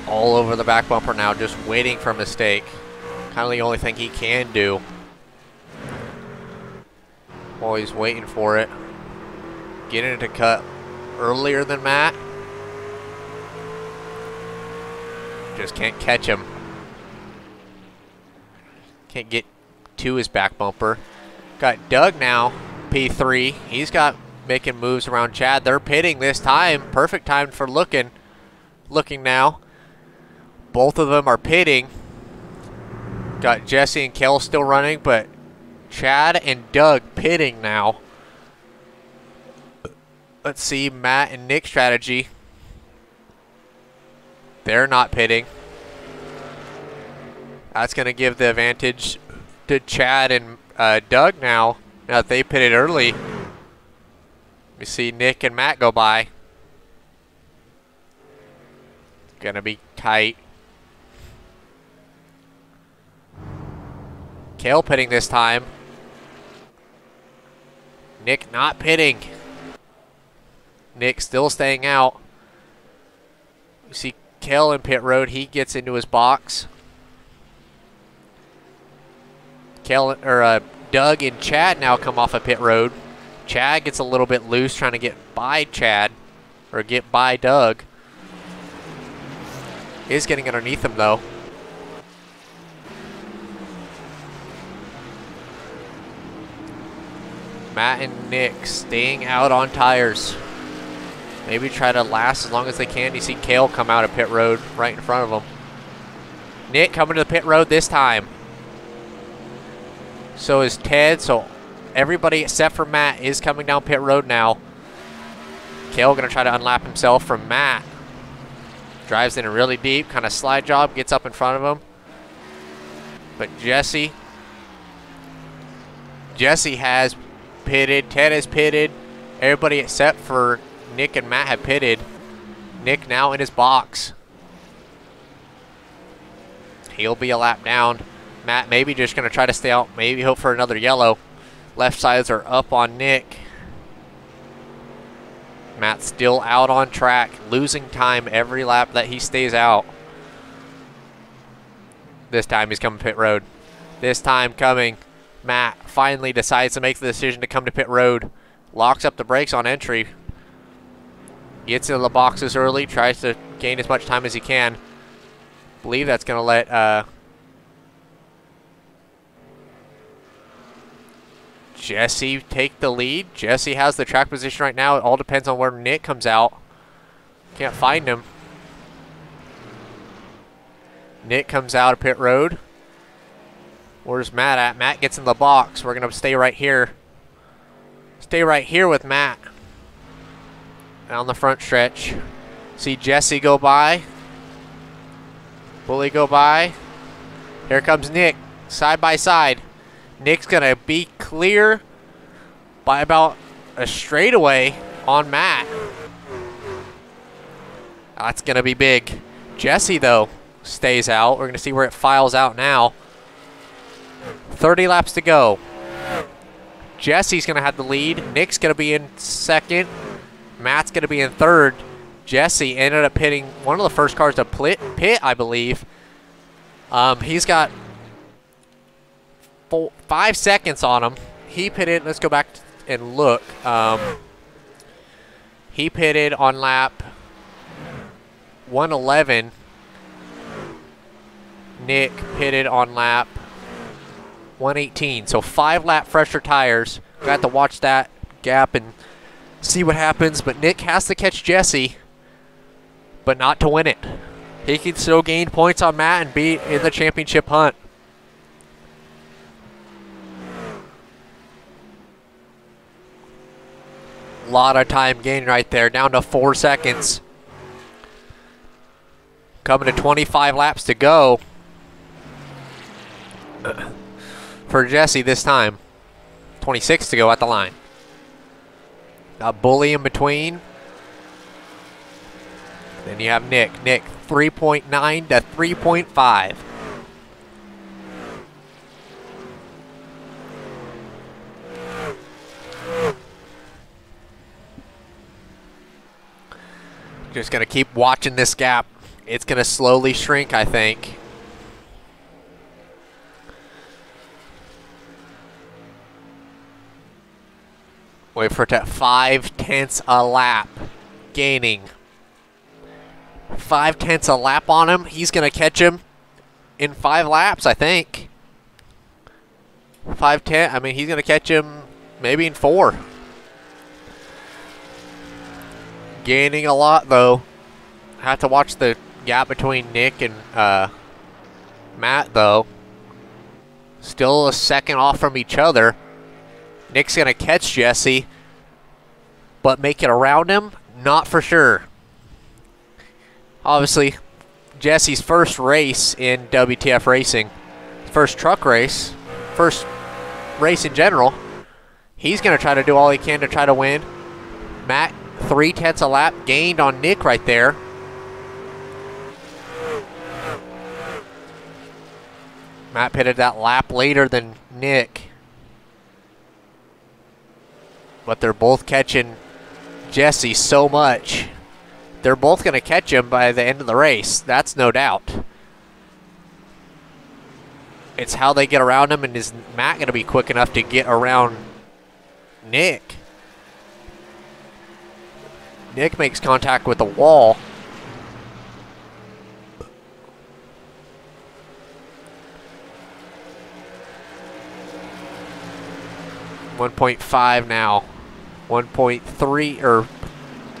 All over the back bumper now, just waiting for a mistake. Kind of the only thing he can do while he's waiting for it. Getting it to cut earlier than Matt. Just can't catch him. Can't get to his back bumper. Got Doug now, P3. He's got making moves around Chad. They're pitting this time. Perfect time for looking now. Both of them are pitting. Got Jesse and Kel still running, but Chad and Doug pitting now. Let's see Matt and Nick's strategy. They're not pitting. That's going to give the advantage to Chad and Doug now that they pitted early. We see Nick and Matt go by. Going to be tight. Kale pitting this time. Nick not pitting. Nick still staying out. You see Kale in pit road. He gets into his box. Doug and Chad now come off of pit road. Chad gets a little bit loose trying to get by Chad or get by Doug. Is getting underneath him though. Matt and Nick staying out on tires. Maybe try to last as long as they can. You see Kale come out of pit road right in front of them. Nick coming to the pit road this time. So is Ted. So everybody except for Matt is coming down pit road now. Kale going to try to unlap himself from Matt. Drives in really deep, kind of slide job, gets up in front of him. But Jesse has pitted. Ted has pitted. Everybody except for Nick and Matt have pitted. Nick now in his box. He'll be a lap down. Matt maybe just going to try to stay out. Maybe hope for another yellow. Left sides are up on Nick. Matt's still out on track, losing time every lap that he stays out. This time he's coming pit road. This time coming. Matt finally decides to make the decision to come to pit road. Locks up the brakes on entry. Gets into the boxes early. Tries to gain as much time as he can. Believe that's going to let Jesse take the lead. Jesse has the track position right now. It all depends on where Nick comes out. Can't find him. Nick comes out of pit road. Where's Matt at? Matt gets in the box. We're going to stay right here. Stay right here with Matt. Down the front stretch. See Jesse go by. Bully go by. Here comes Nick. Side by side. Nick's going to be clear by about a straightaway on Matt. That's going to be big. Jesse, though, stays out. We're going to see where it files out now. 30 laps to go. Jesse's going to have the lead. Nick's going to be in second. Matt's going to be in third. Jesse ended up pitting one of the first cars to pit, I believe. He's got 5 seconds on him. He pitted, let's go back and look. He pitted on lap 111. Nick pitted on lap 118. So 5 lap fresher tires. Got to watch that gap and see what happens. But Nick has to catch Jesse, but not to win it. He can still gain points on Matt and be in the championship hunt. A lot of time gain right there, down to 4 seconds. Coming to 25 laps to go for Jesse this time. 26 to go at the line. A Bully in between. Then you have Nick. Nick, 3.9 to 3.5. Just going to keep watching this gap. It's going to slowly shrink, I think. Wait for it to 5/10 a lap. Gaining. 5/10 a lap on him. He's going to catch him in 5 laps, I think. 5/10. I mean, he's going to catch him maybe in 4. Gaining a lot, though. Have to watch the gap between Nick and Matt, though. Still a second off from each other. Nick's going to catch Jesse, but make it around him? Not for sure. Obviously, Jesse's first race in WTF Racing, first truck race, first race in general. He's going to try to do all he can to try to win. Matt, 3/10 a lap, gained on Nick right there. Matt pitted that lap later than Nick. But they're both catching Jesse so much. They're both going to catch him by the end of the race. That's no doubt. It's how they get around him, and is Matt going to be quick enough to get around Nick? Nick makes contact with the wall. .5 now. 1.3 or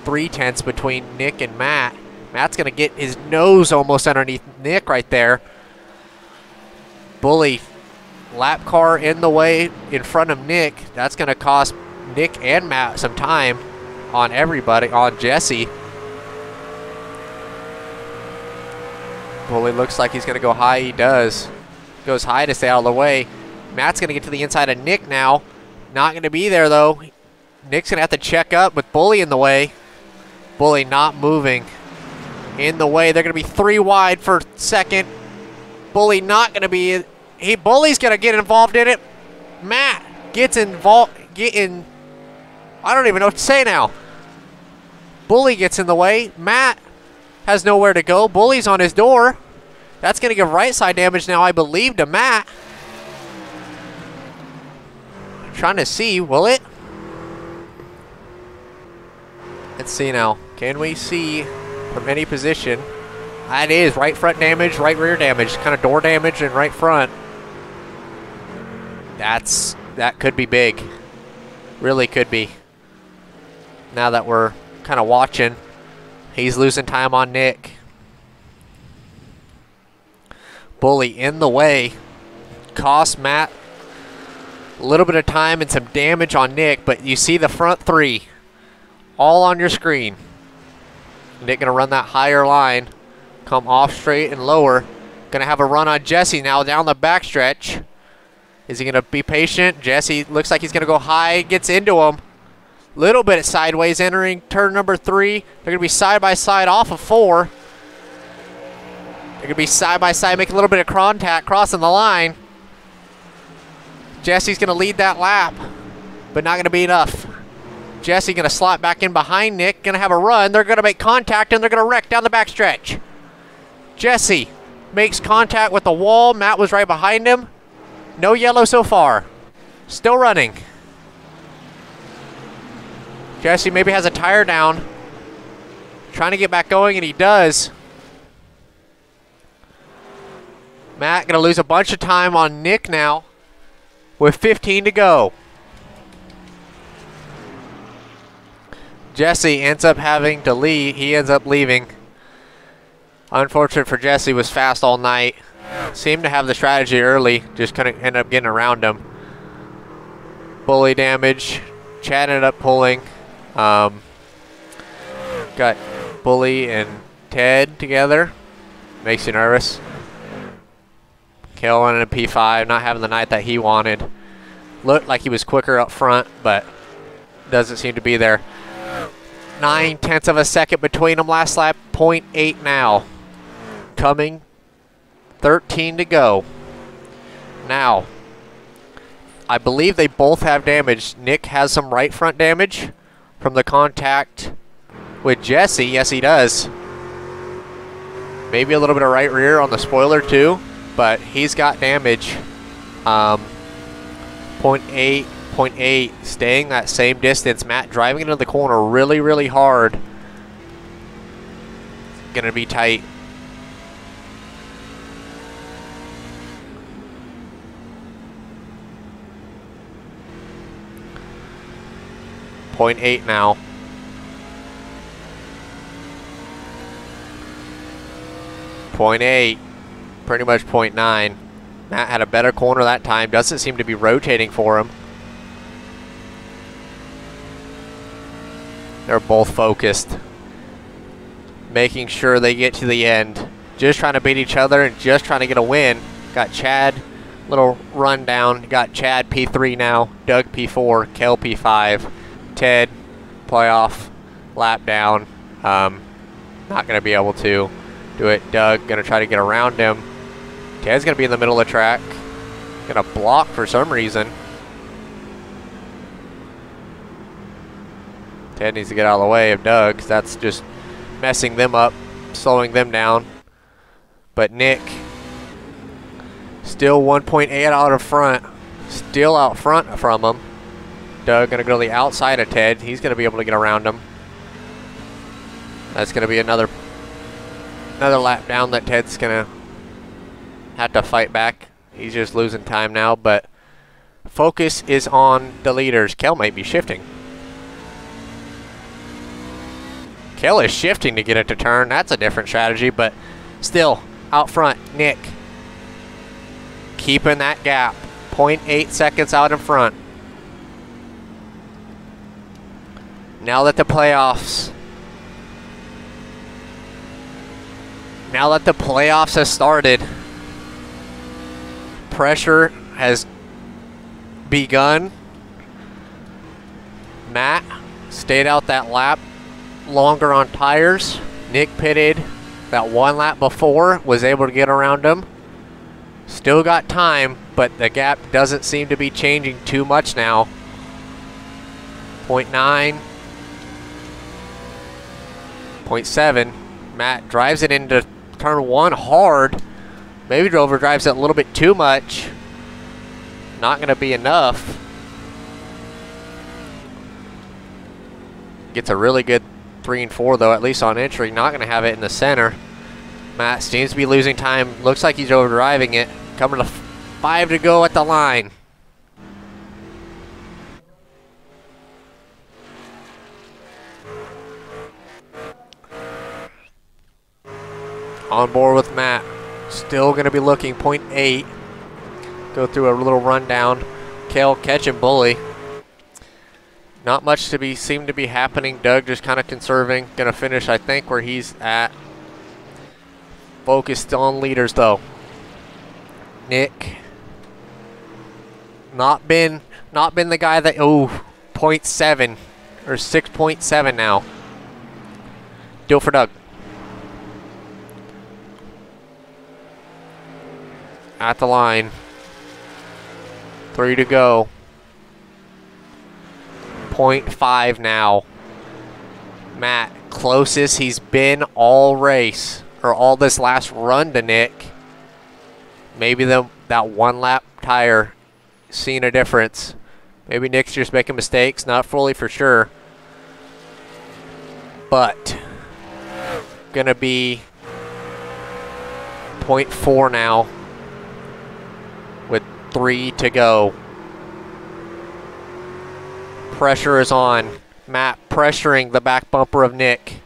3/10 between Nick and Matt. Matt's going to get his nose almost underneath Nick right there. Bully lap car in the way in front of Nick. That's going to cost Nick and Matt some time on everybody, on Jesse. Bully looks like he's going to go high. He does. Goes high to stay out of the way. Matt's going to get to the inside of Nick now. Not going to be there, though. Nick's going to have to check up with Bully in the way. Bully not moving in the way. They're going to be 3 wide for second. Bully not going to be... Bully's going to get involved in it. Matt gets involved... I don't even know what to say now. Bully gets in the way. Matt has nowhere to go. Bully's on his door. That's going to give right side damage now, I believe, to Matt. Trying to see, will it? Let's see now. Can we see from any position? That is right front damage, right rear damage, kind of door damage and right front. That could be big. Really could be. Now that we're kind of watching, he's losing time on Nick. Bully in the way. Cost Matt a little bit of time and some damage on Nick, but you see the front 3 all on your screen. Nick gonna run that higher line, come off straight and lower. Gonna have a run on Jesse now down the backstretch. Is he gonna be patient? Jesse looks like he's gonna go high, gets into him. Little bit sideways entering turn number 3. They're gonna be side by side off of 4. They're gonna be side by side, making a little bit of contact, crossing the line. Jesse's going to lead that lap, but not going to be enough. Jesse going to slot back in behind Nick, going to have a run. They're going to make contact, and they're going to wreck down the backstretch. Jesse makes contact with the wall. Matt was right behind him. No yellow so far. Still running. Jesse maybe has a tire down. Trying to get back going, and he does. Matt gonna lose a bunch of time on Nick now with 15 to go. Jesse ends up having to leave. He ends up leaving. Unfortunate for Jesse, was fast all night. Seemed to have the strategy early, just kind of ended up getting around him. Bully damage. Chad ended up pulling. Got Bully and Ted together. Makes you nervous. Kale in a P5, not having the night that he wanted. Looked like he was quicker up front, but doesn't seem to be there. 9/10 of a second between them last lap. 0.8 now. Coming. 13 to go. Now, I believe they both have damage. Nick has some right front damage from the contact with Jesse. Yes, he does. Maybe a little bit of right rear on the spoiler too, but he's got damage. 0.8, 0.8, staying that same distance. Matt driving into the corner really, really hard. Gonna be tight. .8 now. .8, pretty much .9. Matt had a better corner that time. Doesn't seem to be rotating for him. They're both focused, making sure they get to the end. Just trying to beat each other and just trying to get a win. Got Chad, little rundown. Got Chad P3 now. Doug P4. Kel P5. Ted, playoff, lap down. Not going to be able to do it. Doug going to try to get around him. Ted's going to be in the middle of the track. Going to block for some reason. Ted needs to get out of the way of Doug, 'cause that's just messing them up, slowing them down. But Nick, still 1.8 out of front. Still out front from him. Doug going to go to the outside of Ted. He's going to be able to get around him. That's going to be another lap down that Ted's going to have to fight back. He's just losing time now, but focus is on the leaders. Kel might be shifting. Kel is shifting to get it to turn. That's a different strategy, but still out front. Nick keeping that gap. 0.8 seconds out in front. Now that the playoffs have started, pressure has begun. Matt stayed out that lap longer on tires. Nick pitted that one lap before, was able to get around him. Still got time, but the gap doesn't seem to be changing too much now. 0.9. 0.7. Matt drives it into turn one hard. Maybe overdrives it a little bit too much. Not going to be enough. Gets a really good 3 and 4 though, at least on entry. Not going to have it in the center. Matt seems to be losing time. Looks like he's overdriving it. Coming to 5 to go at the line. On board with Matt. Still going to be looking 0.8. Go through a little rundown. Kale catching Bully. Not much to seem to be happening. Doug just kind of conserving. Going to finish, I think, where he's at. Focused on leaders, though. Nick. Not been the guy that, 0.7 or 6.7 now. Deal for Doug. At the line. 3 to go. 0.5 now. Matt, closest he's been all race, or all this last run to Nick. Maybe that one lap tire seeing a difference. Maybe Nick's just making mistakes, not fully for sure. But gonna be 0.4 now. with 3 to go. Pressure is on. Matt pressuring the back bumper of Nick.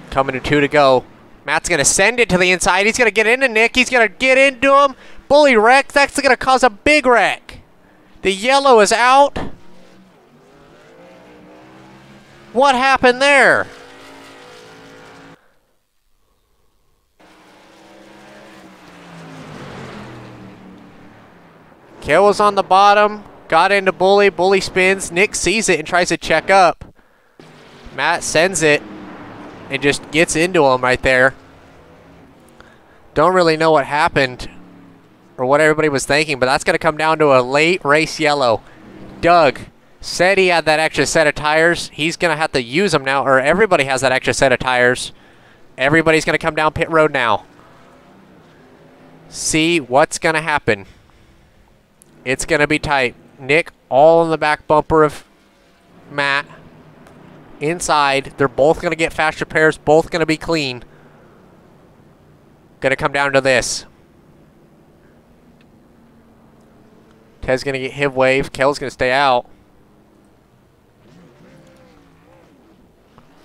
Coming to 2 to go. Matt's going to send it to the inside. He's going to get into Nick. He's going to get into him. Bully wreck. That's going to cause a big wreck. The yellow is out. What happened there? Kale was on the bottom. Got into Bully. Bully spins. Nick sees it and tries to check up. Matt sends it and just gets into him right there. Don't really know what happened or what everybody was thinking, but that's going to come down to a late race yellow. Doug said he had that extra set of tires. He's going to have to use them now, or everybody has that extra set of tires. Everybody's going to come down pit road now. See what's going to happen. It's going to be tight. Nick all in the back bumper of Matt. Inside, they're both going to get fast repairs, both going to be clean. Going to come down to this. Ted's going to get hip wave. Kel's going to stay out.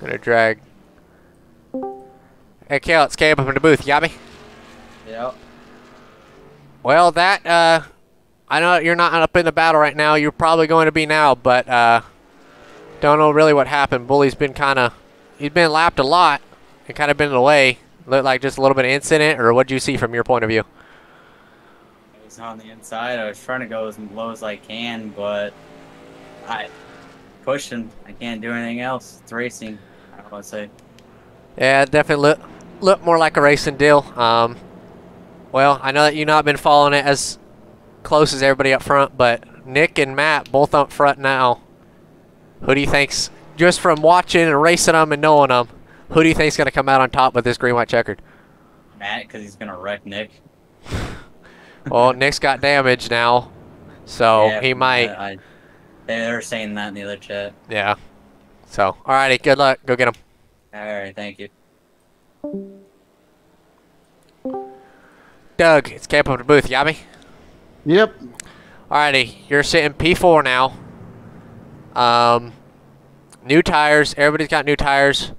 Going to drag. Hey, Kel, it's Caleb up in the booth. You got me? Yep. Well, that, I know you're not up in the battle right now. You're probably going to be now, but, don't know really what happened. Bully's been he's been lapped a lot and kind of been in the way. Looked like just a little bit of incident, or what did you see from your point of view? I was on the inside. I was trying to go as low as I can, but I pushed him. I can't do anything else. It's racing. I don't want to say. Yeah, it definitely look more like a racing deal. Well, I know that you've not been following it as close as everybody up front, but Nick and Matt both up front now. Who do you think's, just from watching and racing them and knowing them, who do you think's going to come out on top with this green-white checkered? Matt, because he's going to wreck Nick. Well, Nick's got damage now, so Yeah, he might. They were saying that in the other chat. Yeah. So, alrighty, good luck. Go get him. Alright, thank you. Doug, it's Camp up the booth. You got me? Yep. Alrighty, you're sitting P4 now. New tires. Everybody's got new tires.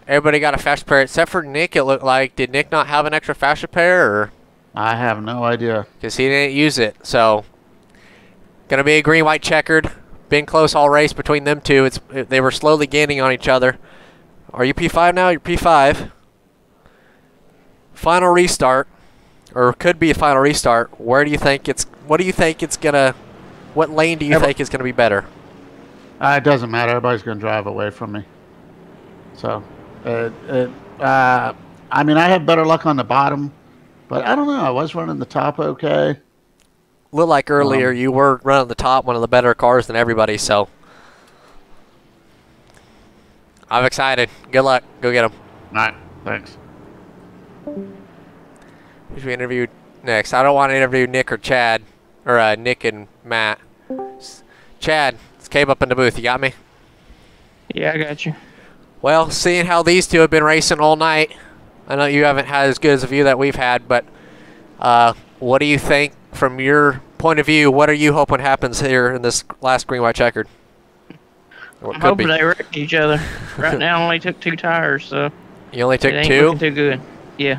Everybody got a fast repair except for Nick, it looked like. Did Nick not have an extra fast repair, or? I have no idea. Because he didn't use it. So, gonna be a green-white checkered. Been close all race between them two. They were slowly gaining on each other. Are you P5 now? You're P5. Final restart, or could be a final restart. Where do you think it's? What do you think it's gonna? What lane do you think is gonna be better? It doesn't matter. Everybody's going to drive away from me. So, I mean, I had better luck on the bottom, but I don't know. I was running the top okay. Looked like earlier you were running the top, one of the better cars than everybody, so. I'm excited. Good luck. Go get them. All right. Thanks. Who should we interview next? I don't want to interview Nick or Chad, or Nick and Matt. Chad. Came up in the booth. You got me? Yeah, I got you. Well, seeing how these two have been racing all night, I know you haven't had as good as a view that we've had, but what do you think from your point of view? What are you hoping happens here in this last green-white checkered? I'm hoping they wreck each other. Right now, I only took 2 tires, so. You only took it ain't 2? Looking too good. Yeah.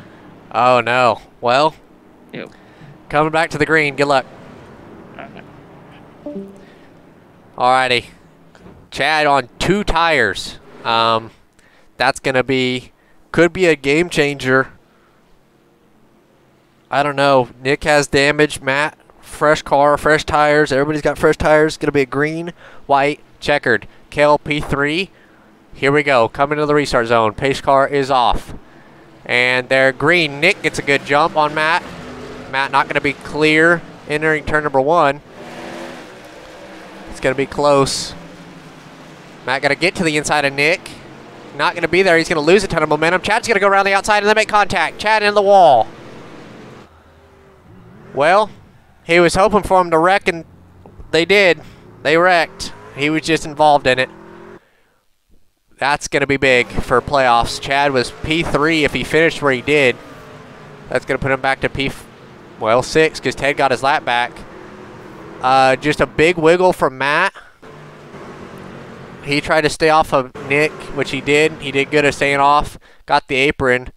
Oh, no. Well, yep. Coming back to the green. Good luck. Alrighty. Chad on 2 tires. That's going to be, could be a game changer. I don't know. Nick has damage. Matt, fresh car, fresh tires. Everybody's got fresh tires. Going to be a green, white, checkered. Kale P3. Here we go. Coming to the restart zone. Pace car is off. And they're green. Nick gets a good jump on Matt. Matt not going to be clear entering turn number 1. It's going to be close. Matt got to get to the inside of Nick. Not going to be there. He's going to lose a ton of momentum. Chad's going to go around the outside and then make contact. Chad in the wall. Well, he was hoping for him to wreck, and they did. They wrecked. He was just involved in it. That's going to be big for playoffs. Chad was P3 if he finished where he did. That's going to put him back to P1 Well, 6 because Ted got his lap back. Just a big wiggle from Matt. He tried to stay off of Nick, which he did. He did good at staying off. Got the apron,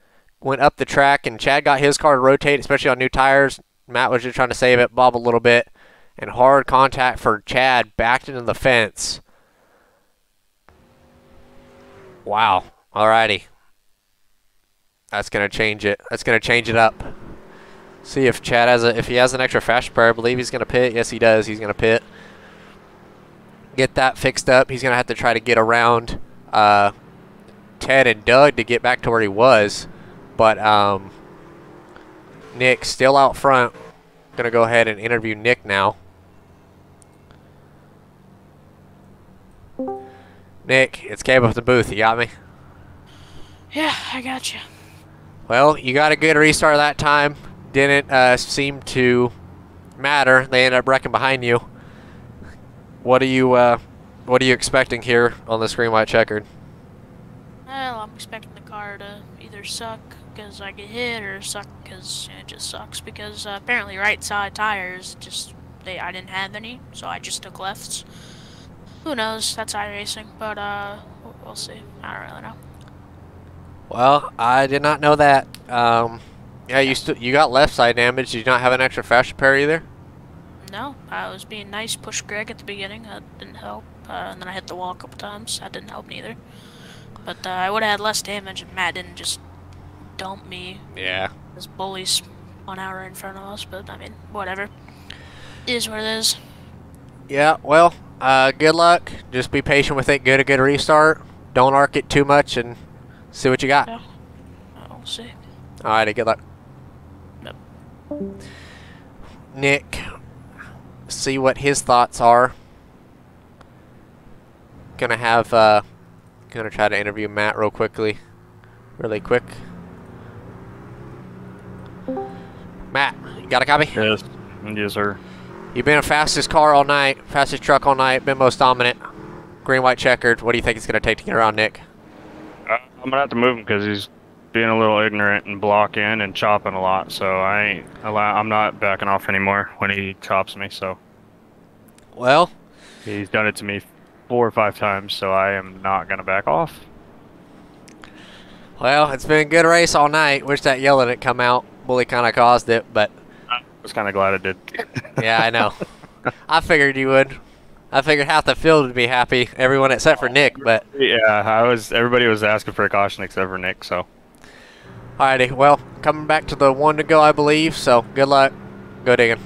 went up the track, and Chad got his car to rotate, especially on new tires. Matt was just trying to save it, bob a little bit. And hard contact for Chad, backed into the fence. Wow. Alrighty. That's going to change it. That's going to change it up. See if Chad has if he has an extra fast repair. I believe he's going to pit. Yes, he does. He's going to pit. Get that fixed up. He's going to have to try to get around Ted and Doug to get back to where he was. But Nick still out front. Going to go ahead and interview Nick now. Nick, it's Gabe up the booth. You got me? Yeah, I got you. Well, you got a good restart that time. Didn't seem to matter. They ended up wrecking behind you. What are you expecting here on the green white checkered? Well, I'm expecting the car to either suck because I get hit or suck because it just sucks because apparently right side tires I didn't have any, so I just took lefts. Who knows? That's iRacing, but we'll see. I don't really know. Well, I did not know that. Yeah, you got left side damage. Did you not have an extra fast repair either? No, I was being nice, push Greg at the beginning. That didn't help. And then I hit the wall a couple times. That didn't help neither. But I would have had less damage if Matt didn't just dump me. Yeah. This bully's 1 hour in front of us, but I mean, whatever. It is what it is. Yeah, well, good luck. Just be patient with it. Get a good restart. Don't arc it too much and see what you got. Yeah. We'll see. Alrighty, good luck. Yep. Nick, see what his thoughts are. Gonna try to interview Matt really quick. Matt, you got a copy? Yes. Yes, sir. You've been the fastest car all night, fastest truck all night, been most dominant. Green, white, checkered. What do you think it's gonna take to get around Nick? I'm gonna have to move him because he's being a little ignorant and blocking and chopping a lot. So I'm not backing off anymore when he chops me. So Well, he's done it to me 4 or 5 times. So I am not gonna back off. well, it's been a good race all night. Wish that yellow didn't come out. Bully kind of caused it, but I was kind of glad it did. yeah, I know. I figured you would. I figured half the field would be happy, everyone except for Nick, but Yeah, everybody was asking for a caution except for Nick. So alrighty. Well, coming back to the 1 to go, I believe. So good luck. Go digging.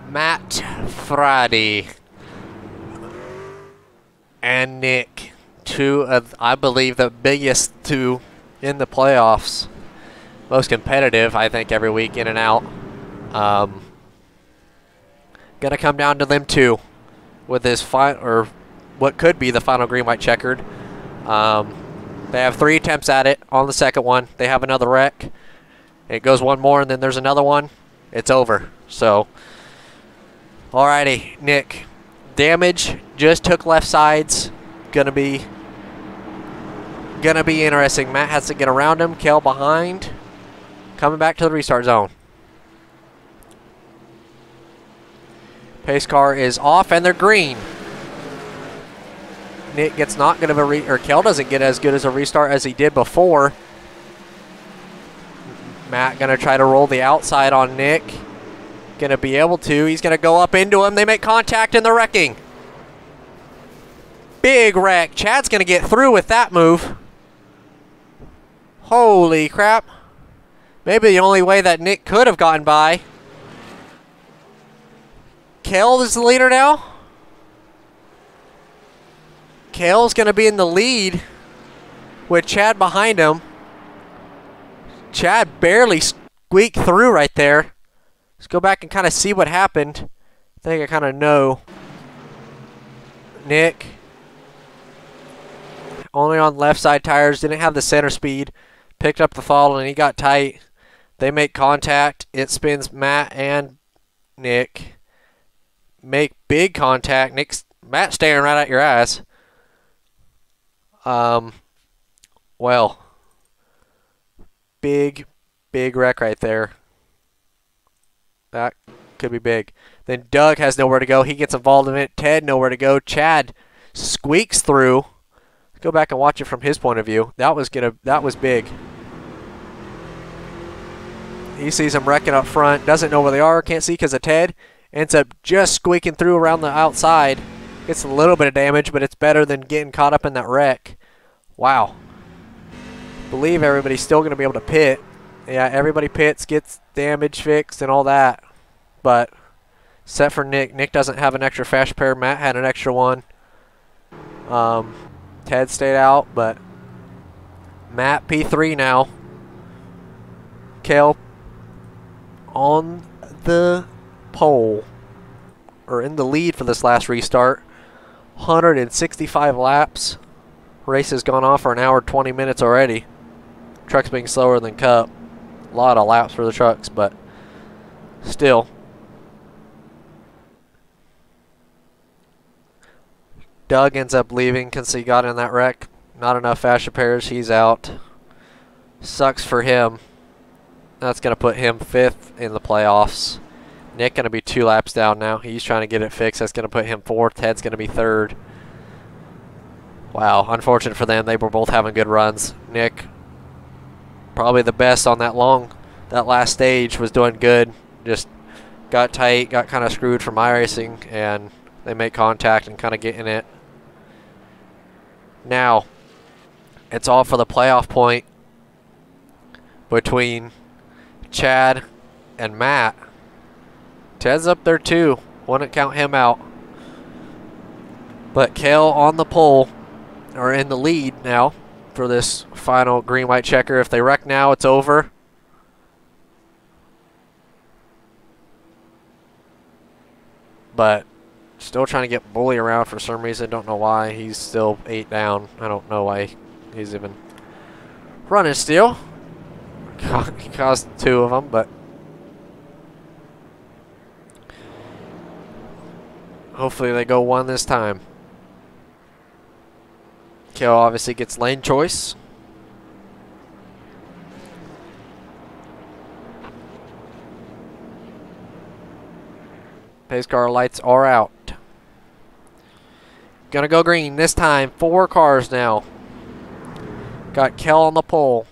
Matt Friday and Nick, 2 of, I believe, the biggest 2 in the playoffs. Most competitive, I think, every week in and out. Gonna come down to them 2 with this or what could be the final green white checkered. They have 3 attempts at it on the second one. They have another wreck. It goes 1 more, and then there's another one. It's over. So, alrighty, Nick. Damage just took left sides. Gonna be interesting. Matt has to get around him. Kel behind. Coming back to the restart zone. Pace car is off, and they're green. Nick gets not good of a Kel doesn't get as good as a restart as he did before. Matt gonna try to roll the outside on Nick. Gonna be able to. He's gonna go up into him. They make contact and they're wrecking. Big wreck. Chad's gonna get through with that move. Holy crap. Maybe the only way that Nick could have gotten by. Kel is the leader now. Kel's going to be in the lead with Chad behind him. Chad barely squeaked through right there. Let's go back and kind of see what happened. I think I kind of know. Nick, only on left side tires, didn't have the center speed. Picked up the fall and he got tight. They make contact. It spins Matt and Nick. Make big contact. Matt staring right at your ass. Well, big, big wreck right there. That could be big. Then Doug has nowhere to go. He gets involved in it. Ted nowhere to go. Chad squeaks through. Go back and watch it from his point of view. That was big. He sees them wrecking up front. Doesn't know where they are. Can't see because of Ted. Ends up just squeaking through around the outside. Gets a little bit of damage, but it's better than getting caught up in that wreck. Wow. Believe everybody's still going to be able to pit. Yeah, everybody pits, gets damage fixed and all that. But except for Nick. Nick doesn't have an extra fast repair. Matt had an extra one. Ted stayed out, but Matt P3 now. Cale on the pole, or in the lead for this last restart. 165 laps. Race has gone on for an hour 20 minutes already. Trucks being slower than Cup. A lot of laps for the trucks, but still. Doug ends up leaving because he got in that wreck. Not enough fast repairs. He's out. Sucks for him. That's going to put him 5th in the playoffs. Nick going to be 2 laps down now. He's trying to get it fixed. That's going to put him 4th. Ted's going to be 3rd. Wow, unfortunate for them. They were both having good runs. Nick, probably the best on that last stage, was doing good. Just got tight, got kind of screwed from iRacing, and they make contact and kind of get in it. Now, it's all for the playoff point between Chad and Matt. Ted's up there too. Wouldn't count him out. But Cale on the pole, or in the lead now for this final green-white checker. If they wreck now, it's over. But still trying to get Bully around for some reason. Don't know why. He's still 8 down. I don't know why he's even running still. He caused 2 of them, but hopefully they go 1 this time. Cale obviously gets lane choice. Pace car lights are out. Gonna go green this time. 4 cars now. Got Cale on the pole.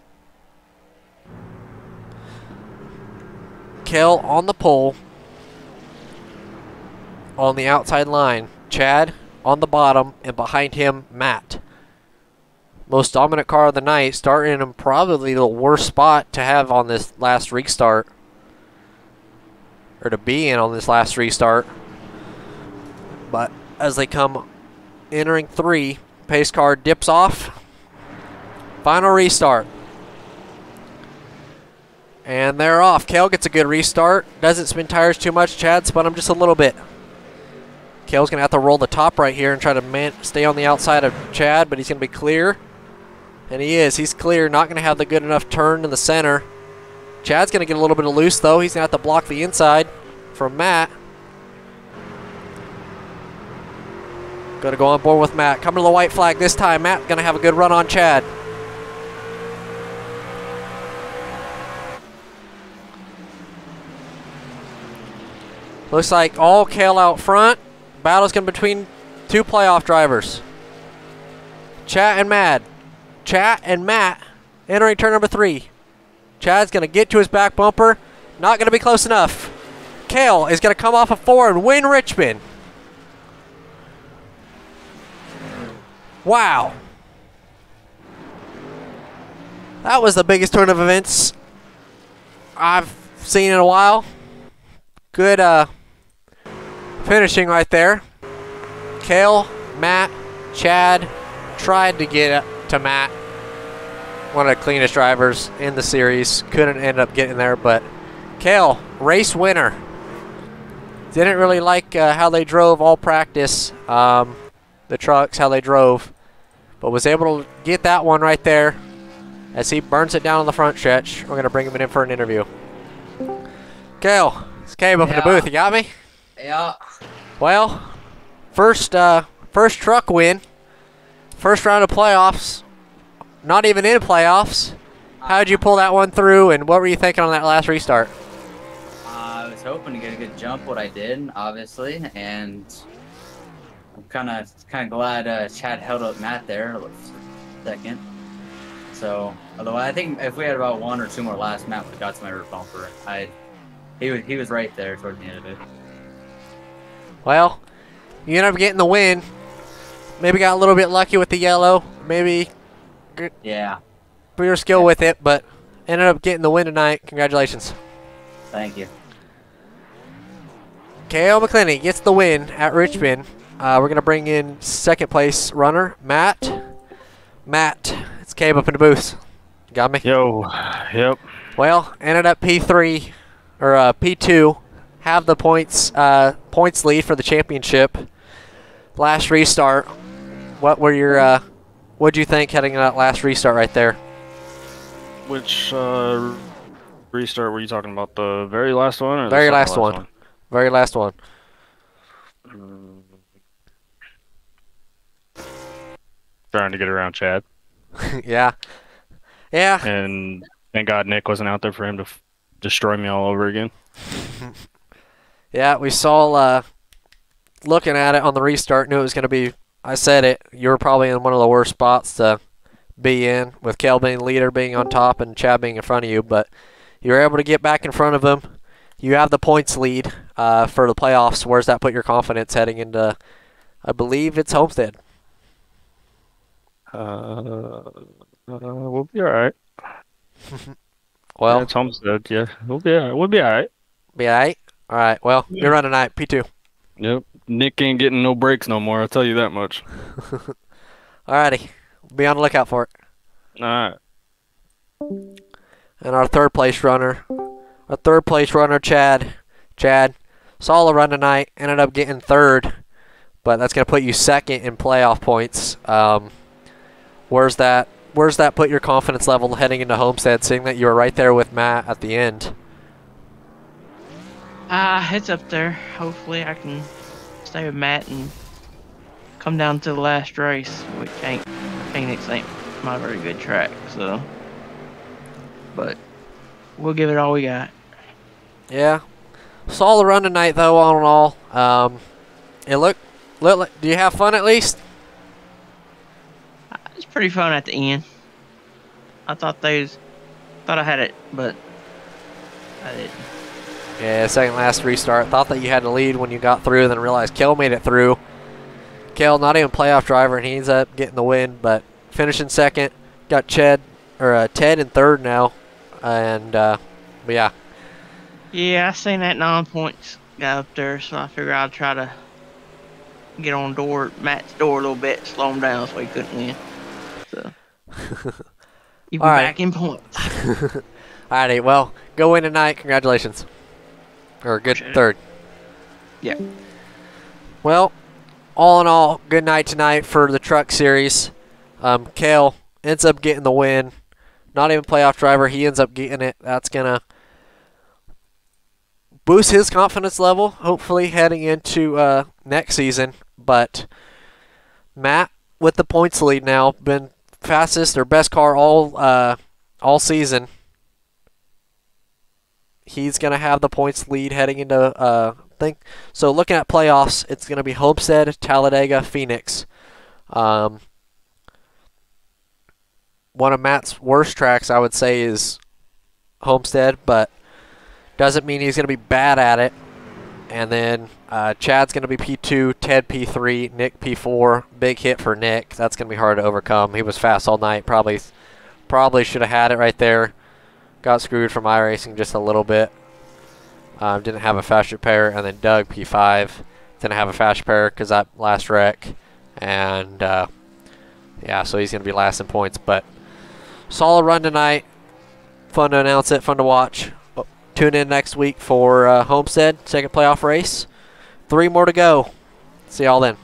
Cale on the pole. On the outside line. Chad on the bottom, and behind him, Matt. Most dominant car of the night, starting in probably the worst spot to have on this last restart. Or to be in on this last restart. But as they come entering 3, pace car dips off. Final restart. And they're off. Cale gets a good restart. Doesn't spin tires too much. Chad spun them just a little bit. Cale's going to have to roll the top right here and try to stay on the outside of Chad, but he's going to be clear. And he is. He's clear. Not going to have the good enough turn in the center. Chad's going to get a little bit of loose, though. He's going to have to block the inside from Matt. Going to go on board with Matt. Coming to the white flag this time. Matt going to have a good run on Chad. Looks like all Cale out front. Battle's going to be between 2 playoff drivers. Chat and Matt entering turn number 3. Chad's going to get to his back bumper. Not going to be close enough. Cale is going to come off a 4 and win Richmond. Wow. That was the biggest turn of events I've seen in a while. Good finishing right there. Cale, Matt, Chad tried to get to Matt. One of the cleanest drivers in the series. Couldn't end up getting there, but Cale, race winner. Didn't really like how they drove all practice, the trucks, how they drove, but was able to get that one right there as he burns it down on the front stretch. We're going to bring him in for an interview. Cale, it's Cale up in the booth. You got me? Yeah. Well, first truck win. First round of playoffs. Not even in playoffs. How'd you pull that one through, and what were you thinking on that last restart? I was hoping to get a good jump, what I did, obviously, and I'm kind of glad Chad held up Matt there for a second. So, although I think if we had about 1 or 2 more laps, Matt would have got to my rear bumper. He was right there towards the end of it. Well, you ended up getting the win. Maybe got a little bit lucky with the yellow. Maybe Yeah, your skill with it, but ended up getting the win tonight. Congratulations. thank you. KO McClenny gets the win at Richmond. We're going to bring in second place runner, Matt. Matt, it's Cabe up in the booth. Got me? Yo, yep. Well, ended up P3 or P2. Have the points lead for the championship. Last restart. What were your what'd you think heading in that last restart right there? Which restart were you talking about? The very last one, or the Very second last last one. Very last one. Trying to get around Chad, Yeah. Yeah. and thank God Nick wasn't out there for him to destroy me all over again. Yeah, we saw looking at it on the restart, knew it was going to be, I said it, you were probably in one of the worst spots to be in, with Kel being leader, being on top, and Chad being in front of you, but you were able to get back in front of him. You have the points lead for the playoffs. Where's that put your confidence heading into, I believe it's Homestead? We'll be all right. Well, Yeah, it's Homestead. Yeah, we'll be all right. We'll be all right. be all right? All right, well, you're running tonight, P2. Yep. Nick ain't getting no breaks no more. I'll tell you that much. All righty, be on the lookout for it. All right. And our third place runner, Chad. Chad, saw a run tonight, ended up getting third, but that's going to put you second in playoff points. Where's that put your confidence level heading into Homestead, seeing that you were right there with Matt at the end? It's up there. Hopefully I can stay with Matt and come down to the last race, which Phoenix ain't my very good track, so. But we'll give it all we got. Yeah. Saw the run tonight, though, all in all. It looked like, do you have fun at least? It's pretty fun at the end. I thought I had it, but I didn't. Yeah, second last restart. Thought that you had to lead when you got through, then realized Kel made it through. Kel, not even playoff driver, and he ends up getting the win, but finishing second. Got Ted in third now, and but yeah. Yeah, I seen that 9 points guy up there, so I figured I'd try to get on Matt's door a little bit, slow him down so he couldn't win. So you be All right. back in points. Alrighty, well, go win tonight. Congratulations. Or good Appreciate it. third. Yeah. Well, all in all, good night tonight for the truck series. Kale ends up getting the win. Not even playoff driver, he ends up getting it. That's gonna boost his confidence level, hopefully heading into next season. But Matt with the points lead now, been fastest or best car all season. He's going to have the points lead heading into, so looking at playoffs, it's going to be Homestead, Talladega, Phoenix. One of Matt's worst tracks, I would say, is Homestead, but doesn't mean he's going to be bad at it. And then Chad's going to be P2, Ted P3, Nick P4. Big hit for Nick. That's going to be hard to overcome. He was fast all night. Probably should have had it right there. Got screwed from iRacing just a little bit. Didn't have a fast repair. And then Doug P5 didn't have a fast repair because that last wreck. And yeah, so he's going to be last in points. But solid run tonight. Fun to announce it. Fun to watch. Tune in next week for Homestead, second playoff race. 3 more to go. See y'all then.